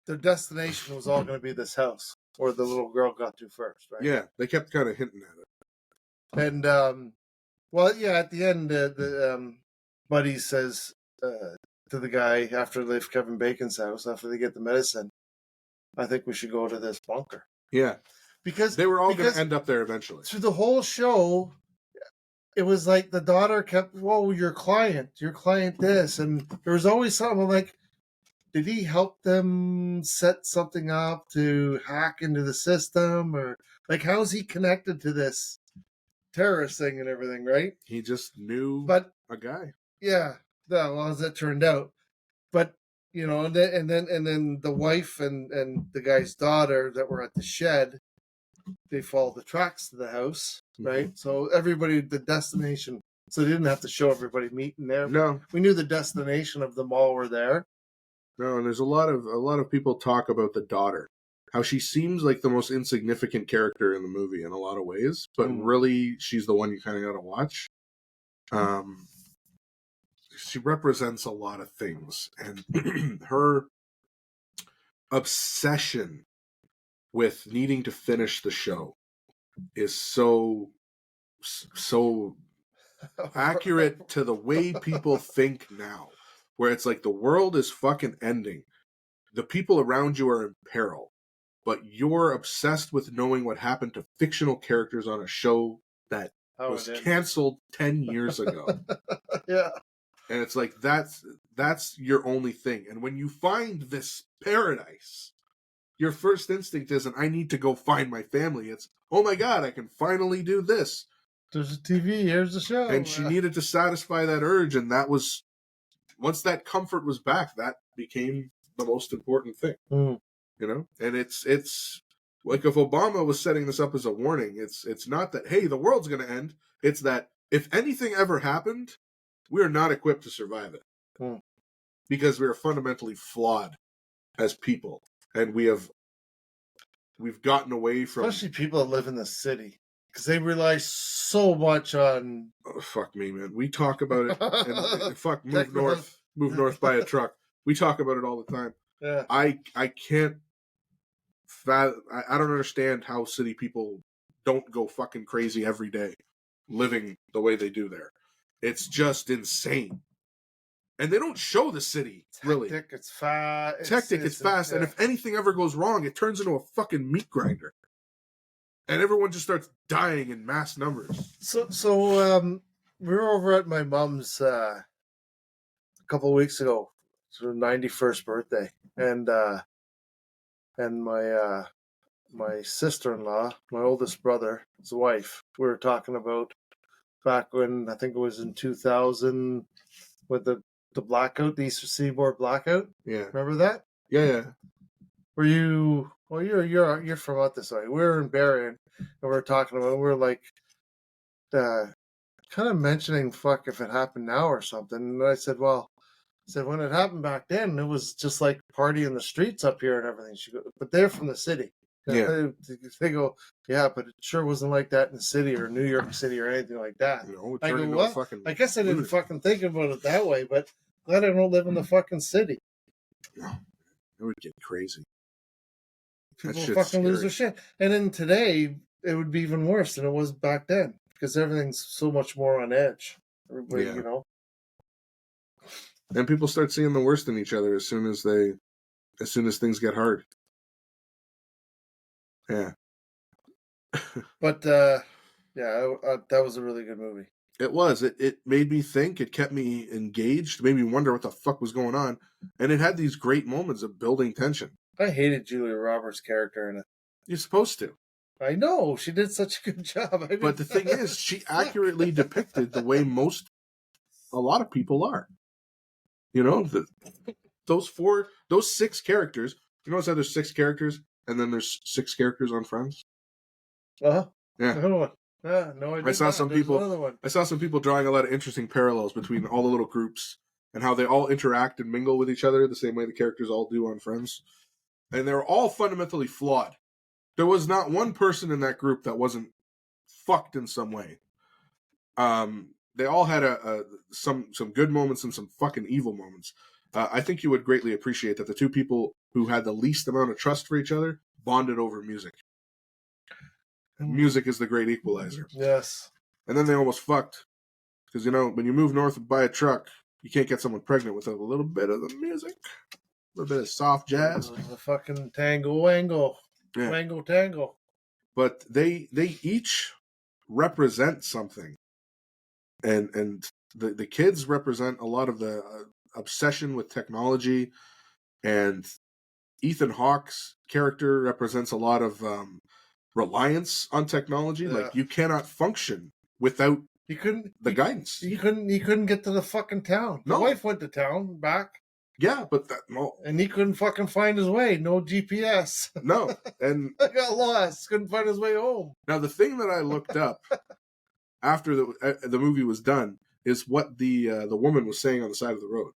their destination was all going to be this house, or the little girl got to first, right? Yeah, they kept kind of hinting at it. And at the end, the Buddy says to the guy after they leave Kevin Bacon's house, after they get the medicine, "I think we should go to this bunker." Yeah, because they were all going to end up there eventually. Through the whole show, it was like the daughter kept, "Whoa, your client this," and there was always something like, did he help them set something up to hack into the system, or like how's he connected to this terrorist thing and everything, right? He just knew a guy. Yeah, well, as it turned out. But and then the wife and the guy's daughter that were at the shed, they followed the tracks to the house, right? Mm-hmm. So everybody, the destination. So they didn't have to show everybody meeting there. No, we knew the destination of them all were there. No, and there's a lot of people talk about the daughter, how she seems like the most insignificant character in the movie in a lot of ways, but really she's the one you kind of got to watch. She represents a lot of things, and her obsession with needing to finish the show is so accurate to the way people think now. Where it's like the world is fucking ending. The people around you are in peril. But you're obsessed with knowing what happened to fictional characters on a show that how was it ends. canceled 10 years ago. Yeah. And it's like, that's your only thing. And when you find this paradise, your first instinct isn't, I need to go find my family. It's, oh my God, I can finally do this. There's a TV, here's the show. And she needed to satisfy that urge. And that was, once that comfort was back, that became the most important thing. Mm. You know? And it's like if Obama was setting this up as a warning, it's not that, hey, the world's going to end. It's that if anything ever happened, we are not equipped to survive it. Mm. Because we are fundamentally flawed as people. And we've gotten away from... Especially people that live in the city. Because they rely so much on... Oh, fuck me, man. We talk about it. And fuck, move north by a truck. We talk about it all the time. Yeah. I can't... I don't understand how city people don't go fucking crazy every day living the way they do there. It's just insane. And they don't show the city, really. It's fast. It's fast. Yeah. And if anything ever goes wrong, it turns into a fucking meat grinder. And everyone just starts dying in mass numbers. So we were over at my mom's a couple of weeks ago. It's her 91st birthday. And my sister-in-law, my oldest brother, his wife, we were talking about back when, I think it was in 2000, with the blackout, the Eastern Seaboard blackout. Yeah. Remember that? Yeah. Were you... Well, you're from out this way. We were in Berrien, and we were talking about... We were like... kind of mentioning, fuck, if it happened now or something. And I said, well... when it happened back then, it was just like party in the streets up here and everything. She goes, but they're from the city. Yeah. They go, yeah, but it sure wasn't like that in the city or New York City or anything like that. I go, well, I guess I didn't fucking think about it that way, but glad I don't live in the fucking city. No, it would get crazy. People fucking lose their shit. And then today, it would be even worse than it was back then because everything's so much more on edge. Everybody, you know. And people start seeing the worst in each other as soon as things get hard. Yeah. But that was a really good movie. It was. It made me think. It kept me engaged. Made me wonder what the fuck was going on. And it had these great moments of building tension. I hated Julia Roberts' character in it. You're supposed to. I know. She did such a good job. But the thing is, she accurately depicted the way a lot of people are. You know, those 6 characters. You notice how there's 6 characters, and then there's 6 characters on Friends. Uh-huh. Yeah. No, I saw some people drawing a lot of interesting parallels between all the little groups and how they all interact and mingle with each other the same way the characters all do on Friends. And they're all fundamentally flawed. There was not one person in that group that wasn't fucked in some way. They all had some good moments and some fucking evil moments. I think you would greatly appreciate that the 2 people who had the least amount of trust for each other bonded over music. Music is the great equalizer. Yes. And then they almost fucked. Because, you know, when you move north and buy a truck, you can't get someone pregnant without a little bit of the music. A little bit of soft jazz. The fucking tango wango. Yeah. Wango tango. But they each represent something. And the kids represent a lot of the obsession with technology, and Ethan Hawke's character represents a lot of reliance on technology. Yeah. Like, you cannot function without guidance. You couldn't get to the fucking town. No. The wife went to town, back. Yeah, but no. And he couldn't fucking find his way. No GPS. No. And I got lost. Couldn't find his way home. Now, the thing that I looked up after the movie was done is what the woman was saying on the side of the road.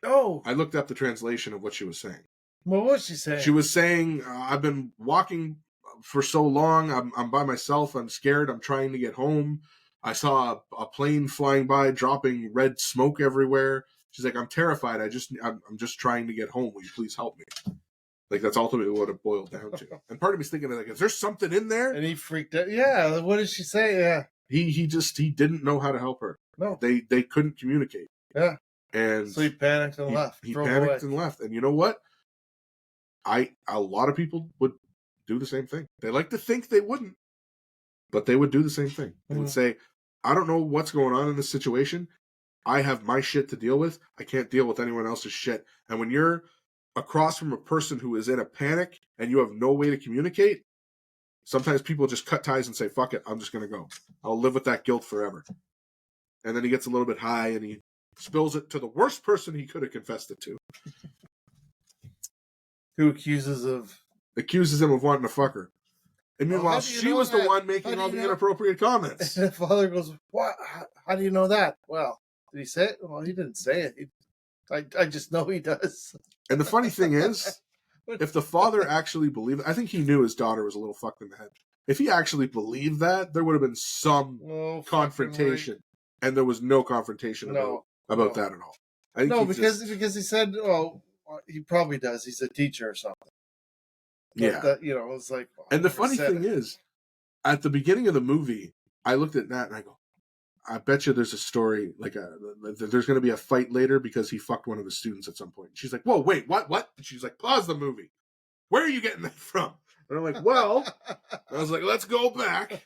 Oh. I looked up the translation of what she was saying. What was she saying? She was saying, I've been walking for so long. I'm by myself. I'm scared. I'm trying to get home. I saw a plane flying by, dropping red smoke everywhere. She's like, I'm terrified. I'm just trying to get home. Will you please help me? Like, that's ultimately what it boiled down to. And part of me's thinking, like, is there something in there? And he freaked out. Yeah, what did she say? Yeah. He didn't know how to help her. No. They couldn't communicate. Yeah. And so he panicked and left. He panicked and left. And you know what? A lot of people would do the same thing. They like to think they wouldn't. But they would do the same thing. They would say, I don't know what's going on in this situation. I have my shit to deal with. I can't deal with anyone else's shit. And when you're across from a person who is in a panic and you have no way to communicate, sometimes people just cut ties and say, fuck it, I'm just going to go. I'll live with that guilt forever. And then he gets a little bit high and he spills it to the worst person he could have confessed it to. Who accuses him of wanting to fuck her. And meanwhile, she was the one making all the inappropriate comments. And the father goes, "What? How do you know that?" Well, did he say it? Well, he didn't say it. I just know he does. And the funny thing is, if the father actually believed, I think he knew his daughter was a little fucked in the head. If he actually believed that, there would have been some confrontation. And there was no confrontation about that at all. I think because he said, "Oh, he probably does. He's a teacher or something." Yeah, that, it's like. And the funny thing is, at the beginning of the movie, I looked at Nat and I go, "I bet you there's a story there's going to be a fight later because he fucked one of the students at some point." She's like, "Whoa, wait, what? And she's like, "Pause the movie. Where are you getting that from?" And I'm like, "Well," I was like, "Let's go back."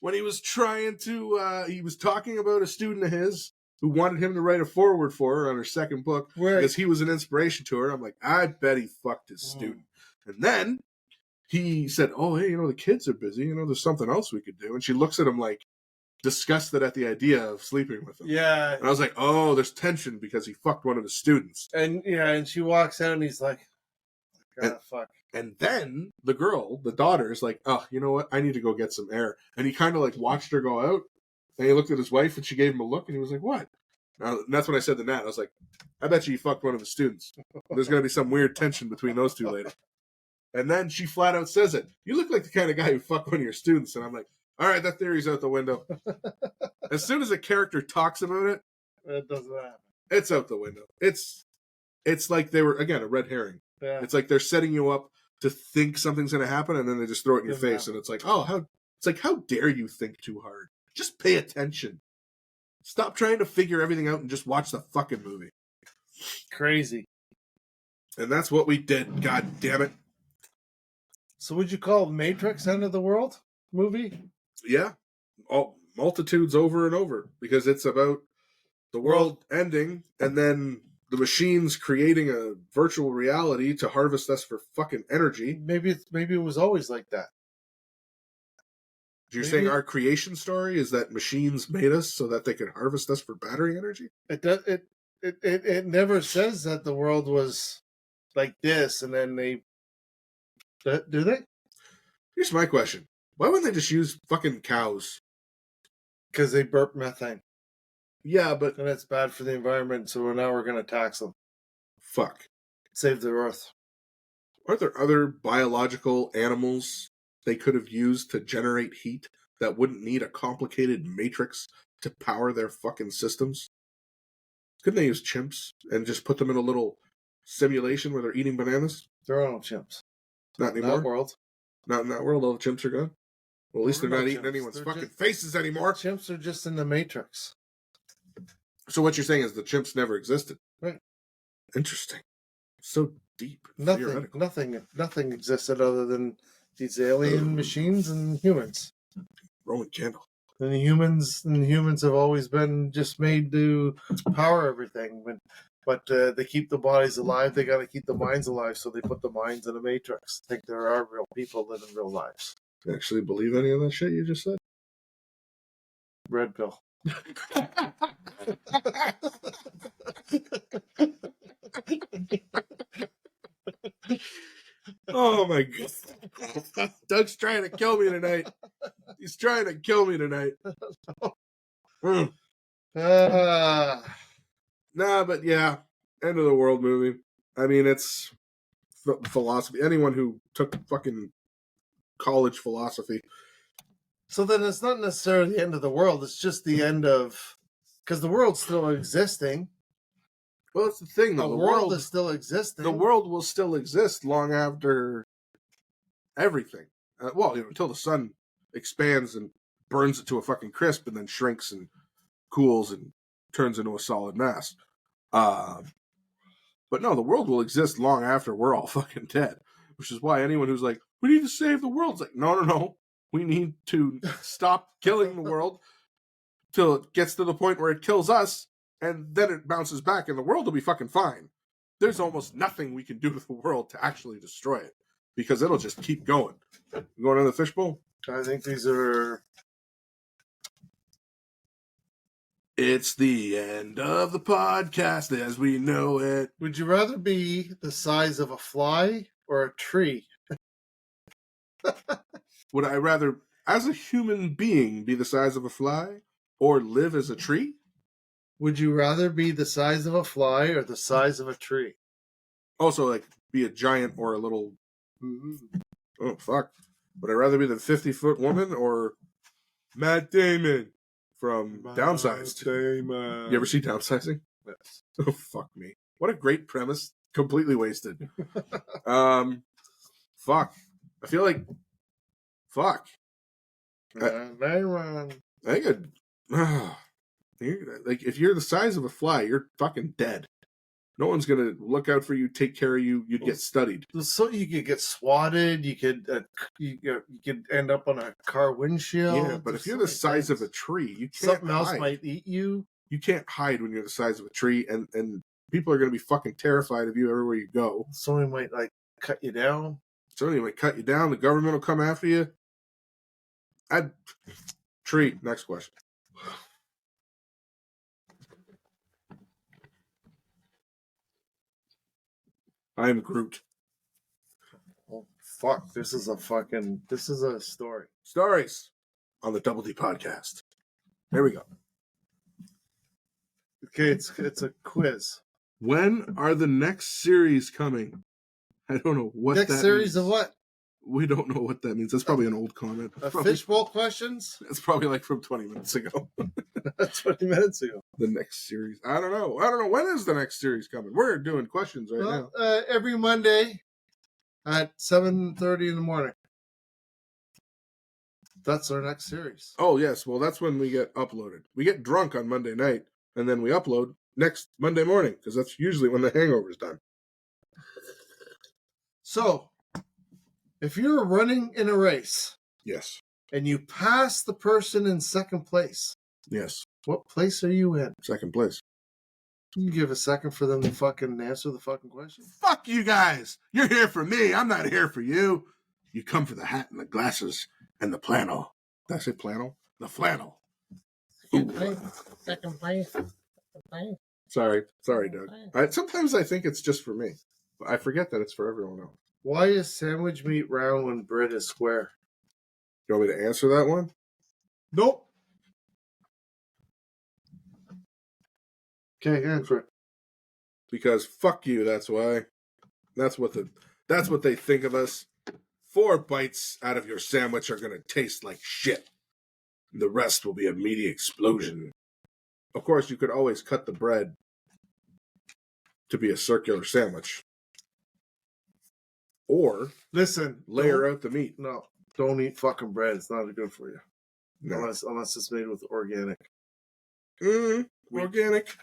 When he was he was talking about a student of his who wanted him to write a foreword for her on her second book because he was an inspiration to her. I'm like, I bet he fucked his student. And then he said, "Oh, hey, the kids are busy. There's something else we could do." And she looks at him like disgusted at the idea of sleeping with him. Yeah. And I was like, oh, there's tension because he fucked one of the students. And she walks out and he's like, fuck. And then the girl, the daughter, is like, "Oh, you know what? I need to go get some air." And he kind of like watched her go out. And he looked at his wife and she gave him a look and he was like, "What?" And that's when I said to Nat, I was like, "I bet you fucked one of the students. There's going to be some weird tension between those two later." And then she flat out says it. "You look like the kind of guy who fucked one of your students." And I'm like, all right, that theory's out the window. As soon as a character talks about it, it doesn't happen. It's out the window. It's like they were, again, a red herring. Yeah. It's like they're setting you up to think something's going to happen, and then they just throw it in your face, and it's like, oh, how dare you think too hard? Just pay attention. Stop trying to figure everything out and just watch the fucking movie. Crazy. And that's what we did. God damn it. So would you call Matrix End of the World movie? Yeah. Multitudes over and over, because it's about the world ending and then the machines creating a virtual reality to harvest us for fucking energy. Maybe it was always like that. You're saying our creation story is that machines made us so that they could harvest us for battery energy? It never says that the world was like this, and then they do they? Here's my question: why wouldn't they just use fucking cows? Because they burp methane. Yeah, but and it's bad for the environment. So now we're going to tax them. Fuck. Save the earth. Aren't there other biological animals they could have used to generate heat that wouldn't need a complicated matrix to power their fucking systems? Couldn't they use chimps and just put them in a little simulation where they're eating bananas? There are no chimps. Not anymore? In that world. Not in that world, all the chimps are gone? Well, at least they're not eating anyone's fucking faces anymore. Chimps are just in the Matrix. So what you're saying is the chimps never existed? Right. Interesting. So deep. Nothing existed other than these alien machines and humans. Roman candle. And the humans have always been just made to power everything. But they keep the bodies alive. They got to keep the minds alive, so they put the minds in a matrix. I think there are real people living real lives. You actually believe any of that shit you just said? Red pill. Oh my god. Doug's trying to kill me tonight. He's trying to kill me tonight. Nah, but yeah, end of the world movie. I mean, it's philosophy. Anyone who took fucking college philosophy. So then it's not necessarily the end of the world. It's just the end of... Because the world's still existing. Well, that's the thing, though. The world is still existing. The world will still exist long after everything. Until the sun expands and burns it to a fucking crisp and then shrinks and cools and turns into a solid mass. But no, the world will exist long after we're all fucking dead. Which is why anyone who's like, we need to save the world. It's like, no. We need to stop killing the world till it gets to the point where it kills us, and then it bounces back, and the world will be fucking fine. There's almost nothing we can do to the world to actually destroy it, because it'll just keep going. You going in the fishbowl? I think these are... It's the end of the podcast as we know it. Would you rather be the size of a fly or a tree? Would I rather, as a human being, be the size of a fly or live as a tree? Would you rather be the size of a fly or the size of a tree? Also, like, be a giant or a little... Oh, fuck. Would I rather be the 50-foot woman or Matt Damon from Downsized? Damon. You ever see Downsizing? Yes. Oh, fuck me. What a great premise. Completely wasted. Fuck. I feel like... Fuck. Damon. I think like, if you're the size of a fly, you're fucking dead. No one's gonna look out for you, take care of you. You'd get studied. So you could get swatted. You could end up on a car windshield. Yeah, but if you're the size of a tree, you can't something else hide. might eat you. You can't hide when you're the size of a tree, and people are gonna be fucking terrified of you everywhere you go. Somebody might like cut you down. Somebody might cut you down. The government will come after you. Tree. Next question. I'm Groot. Oh fuck! This is a story. Stories on the Double D podcast. There we go. Okay, it's a quiz. When are the next series coming? I don't know what next that series means. of what? We don't know what that means. That's probably an old comment. Fishbowl questions? It's probably like from 20 minutes ago. 20 minutes ago. The next series. I don't know. When is the next series coming? We're doing questions now. Every Monday at 7:30 in the morning. That's our next series. Oh, yes. Well, that's when we get uploaded. We get drunk on Monday night, and then we upload next Monday morning, because that's usually when the hangover's done. So, if you're running in a race, yes, and you pass the person in second place, yes, what place are you in? Second place. Can you give a second for them to fucking answer the fucking question? Fuck you guys! You're here for me. I'm not here for you. You come for the hat and the glasses and the flannel. Did I say flannel? The flannel. Second place. Sorry, Doug. Sometimes I think it's just for me. I forget that it's for everyone else. Why is sandwich meat round when bread is square? You want me to answer that one? Nope. Okay, answer it. Because fuck you, that's why. That's what they think of us. 4 bites out of your sandwich are gonna taste like shit. The rest will be a meaty explosion. Of course, you could always cut the bread to be a circular sandwich. Or layer out the meat. No, don't eat fucking bread. It's not good for you. No. Unless it's made with organic. Organic.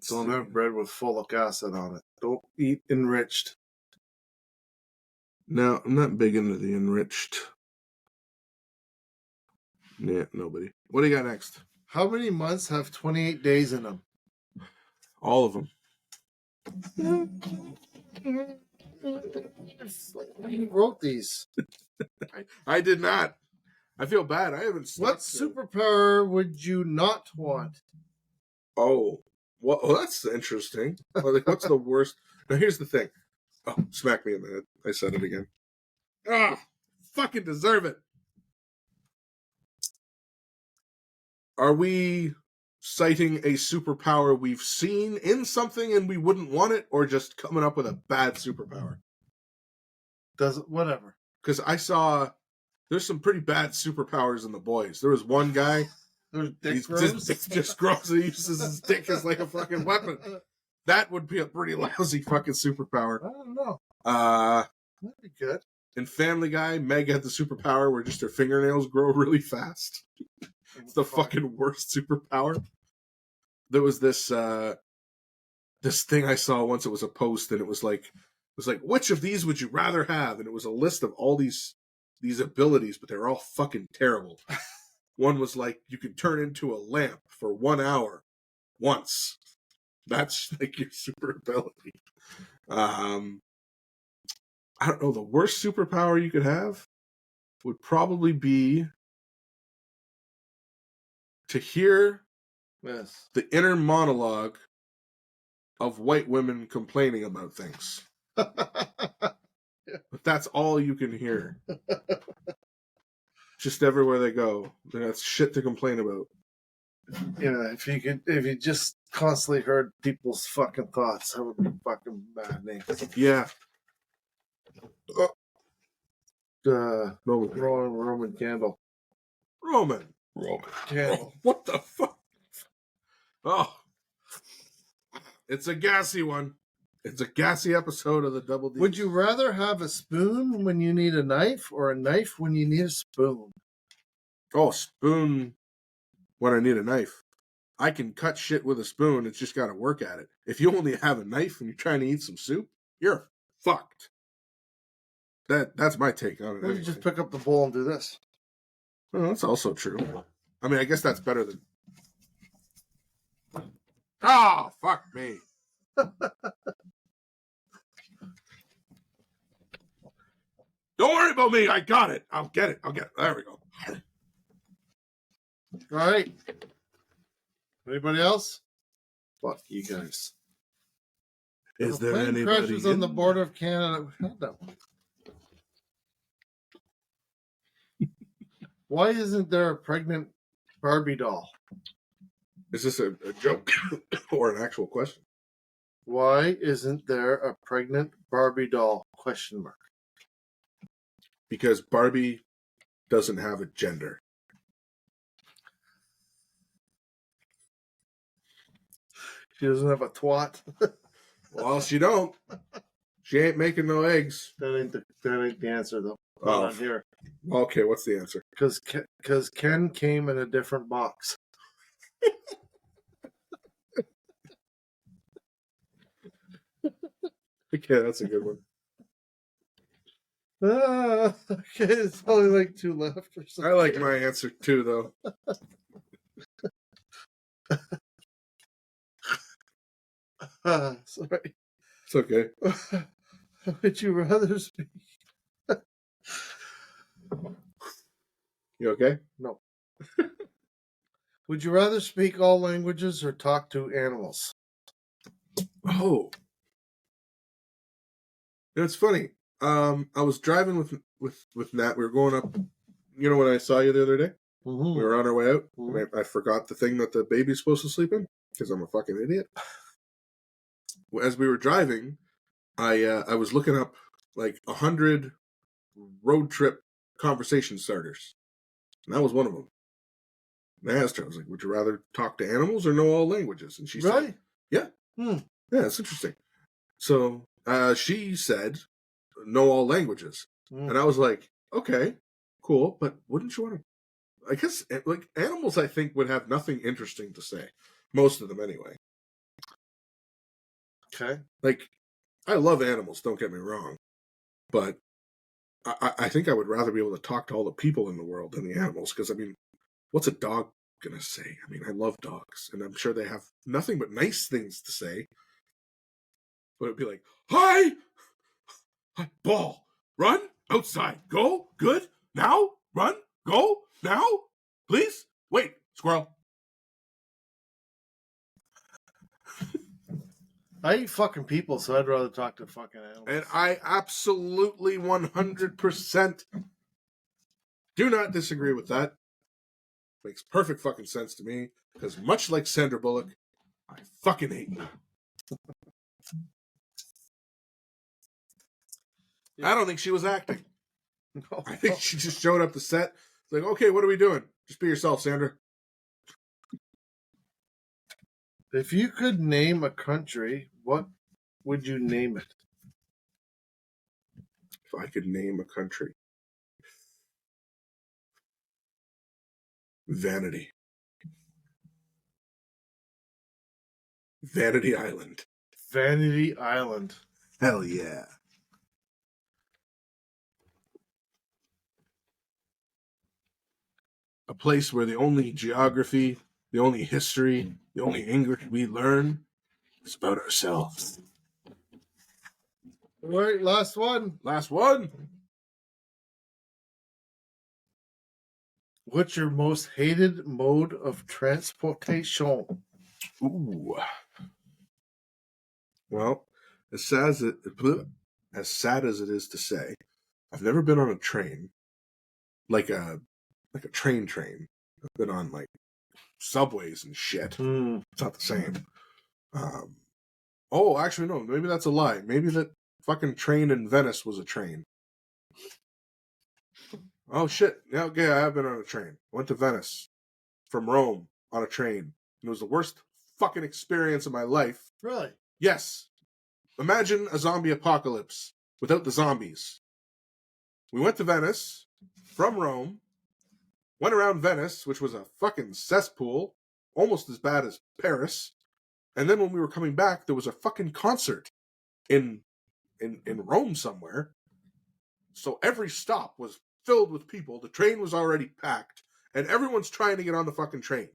Don't have bread with folic acid on it. Don't eat enriched. No, I'm not big into the enriched. Yeah, nobody. What do you got next? How many months have 28 days in them? All of them. Who wrote these? I did not. I feel bad. I haven't slept. What superpower would you not want? Oh, well, that's interesting. Like, what's the worst? Now, here's the thing. Oh, smack me in the head. I said it again. Ah, fucking deserve it. Are we citing a superpower we've seen in something and we wouldn't want it, or just coming up with a bad superpower? Whatever. Because I saw there's some pretty bad superpowers in The Boys. There was one guy. There's dick just grows and he uses his dick as like a fucking weapon. That would be a pretty lousy fucking superpower. I don't know. That'd be good. In Family Guy, Meg had the superpower where just her fingernails grow really fast. It's the fucking worst superpower. There was this thing I saw once. It was a post, and it was was like, which of these would you rather have? And it was a list of all these abilities, but they were all fucking terrible. One was like, you could turn into a lamp for 1 hour once. That's like your super ability. I don't know, the worst superpower you could have would probably be to hear the inner monologue of white women complaining about things. But that's all you can hear. Just everywhere they go. That's shit to complain about. Yeah, if you just constantly heard people's fucking thoughts, that would be fucking maddening. Yeah. Roman candle. Roman Candle. What the fuck? Oh. It's a gassy one. It's a gassy episode of the Double D. Would you rather have a spoon when you need a knife or a knife when you need a spoon? Oh, spoon when I need a knife. I can cut shit with a spoon. It's just got to work at it. If you only have a knife and you're trying to eat some soup, you're fucked. That's my take on it. Or you just pick up the bowl and do this. Well, that's also true. I mean, I guess that's better than... Oh, fuck me. Don't worry about me. I got it. I'll get it. There we go. All right. Anybody else? Fuck you guys. Is there plane anybody crashes on the border of Canada? No. Why isn't there a pregnant Barbie doll? Is this a joke or an actual question? Why isn't there a pregnant Barbie doll? Question mark. Because Barbie doesn't have a gender. She doesn't have a twat. Well, she don't. She ain't making no eggs. That ain't the answer though. Oh. Not here. Okay, what's the answer? Because Ken came in a different box. Okay, that's a good one. Okay, it's only like 2 left or something. I like my answer too, though. Sorry. It's okay. Would you rather speak? You okay? No. Would you rather speak all languages or talk to animals? Oh. It's funny. I was driving with Nat. We were going up. You know when I saw you the other day? Mm-hmm. We were on our way out. Mm-hmm. And I forgot the thing that the baby's supposed to sleep in because I'm a fucking idiot. As we were driving, I was looking up like 100 road trip conversation starters, and that was one of them. And I asked her, I was like, "Would you rather talk to animals or know all languages?" And she said, "Yeah, yeah, it's interesting." So she said, "Know all languages," and I was like, "Okay, cool, but wouldn't you want to?" I guess like animals, I think would have nothing interesting to say, most of them anyway. Okay. Like, I love animals, don't get me wrong. But I think I would rather be able to talk to all the people in the world than the animals. Because, I mean, what's a dog going to say? I mean, I love dogs. And I'm sure they have nothing but nice things to say. But it'd be like, hi! Ball! Run! Outside! Go! Good! Now! Run! Go! Now! Please! Wait! Squirrel! I eat fucking people, so I'd rather talk to fucking animals. And I absolutely 100% do not disagree with that. Makes perfect fucking sense to me, because much like Sandra Bullock, I fucking hate you. I don't think she was acting. No. I think she just showed up to set. It's like, okay, what are we doing? Just be yourself, Sandra. If you could name a country, what would you name it? If I could name a country. Vanity. Vanity Island. Vanity Island. Hell yeah. A place where the only geography, the only history, the only English we learn is about ourselves. All right, last one. Last one. What's your most hated mode of transportation? Ooh. Well, as sad as it is to say, I've never been on a train, like a train. I've been on like subways and shit. It's not the same. Oh, actually, no. Maybe that's a lie. Maybe that fucking train in Venice was a train. Oh shit! Yeah, okay. I have been on a train. Went to Venice from Rome on a train, and it was the worst fucking experience of my life. Really? Yes. Imagine a zombie apocalypse without the zombies. We went to Venice from Rome, went around Venice, which was a fucking cesspool, almost as bad as Paris. And then when we were coming back, there was a fucking concert in Rome somewhere. So every stop was filled with people. The train was already packed, and everyone's trying to get on the fucking train.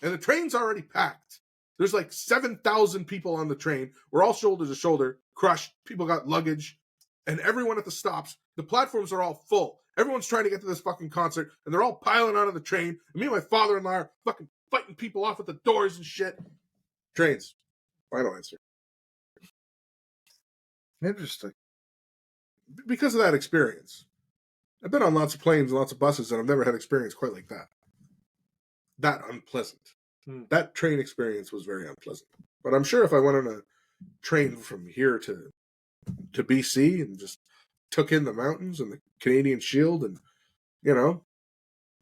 And the train's already packed. There's like 7,000 people on the train. We're all shoulder to shoulder, crushed. People got luggage. And everyone at the stops, the platforms are all full. Everyone's trying to get to this fucking concert, and they're all piling out of the train. And me and my father-in-law are fucking fighting people off at the doors and shit. Trains. Final answer. Interesting. Because of that experience. I've been on lots of planes and lots of buses, and I've never had experience quite like that. That unpleasant. That train experience was very unpleasant. But I'm sure if I went on a train from here to BC and just took in the mountains and the Canadian Shield and, you know,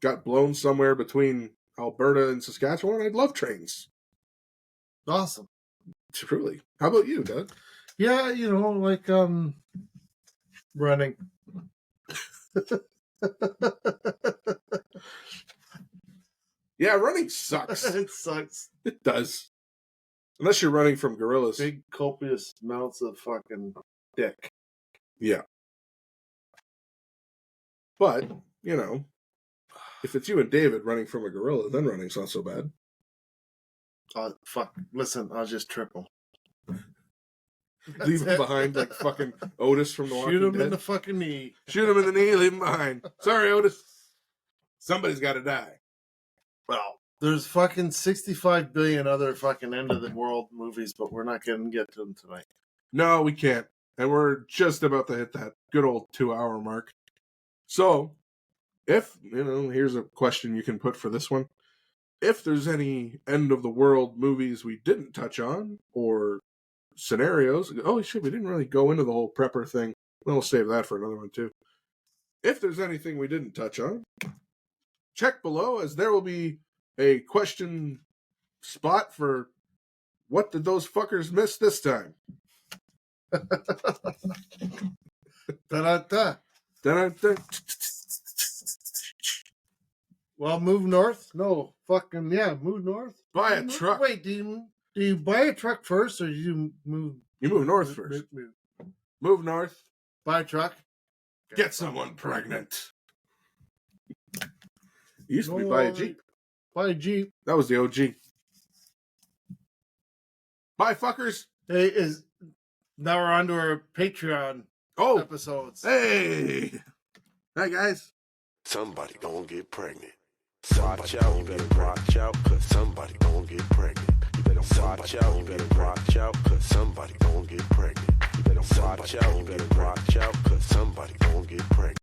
got blown somewhere between Alberta and Saskatchewan, I'd love trains. Awesome. Truly. How about you, Doug? Yeah, you know, like running. Yeah, running sucks. It sucks. It does. Unless you're running from gorillas. Big copious amounts of fucking dick. Yeah. But, you know, if it's you and David running from a gorilla, then running's not so bad. Fuck. Listen, I'll just triple. Leave him behind like fucking Otis from The Walking Dead. Shoot him in the fucking knee. Shoot him in the knee, leave him behind. Sorry, Otis. Somebody's got to die. Well, there's fucking 65 billion other fucking end of the world movies, but we're not going to get to them tonight. No, we can't. And we're just about to hit that good old 2-hour mark. So, if, you know, here's a question you can put for this one. If there's any end of the world movies we didn't touch on, or scenarios, oh shit, we didn't really go into the whole prepper thing. We'll save that for another one too. If there's anything we didn't touch on, check below, as there will be a question spot for what did those fuckers miss this time? Da-da-da. Da-da-da. Well, move north? No, fucking, yeah, move north. Buy a truck. Wait, do you buy a truck first, or do you move? You move north first. Move north. Buy a truck. Get someone pregnant. It used to be buy a Jeep. Buy a Jeep. That was the OG. Bye, fuckers. Hey, now we're on to our Patreon episodes. Hey. Hi, guys. Somebody gonna get pregnant. Watch out, you better watch out, cause somebody gonna get pregnant. You better watch out, you better watch out, cause somebody gonna get pregnant. You better watch out, you better watch out, cause somebody gonna get pregnant.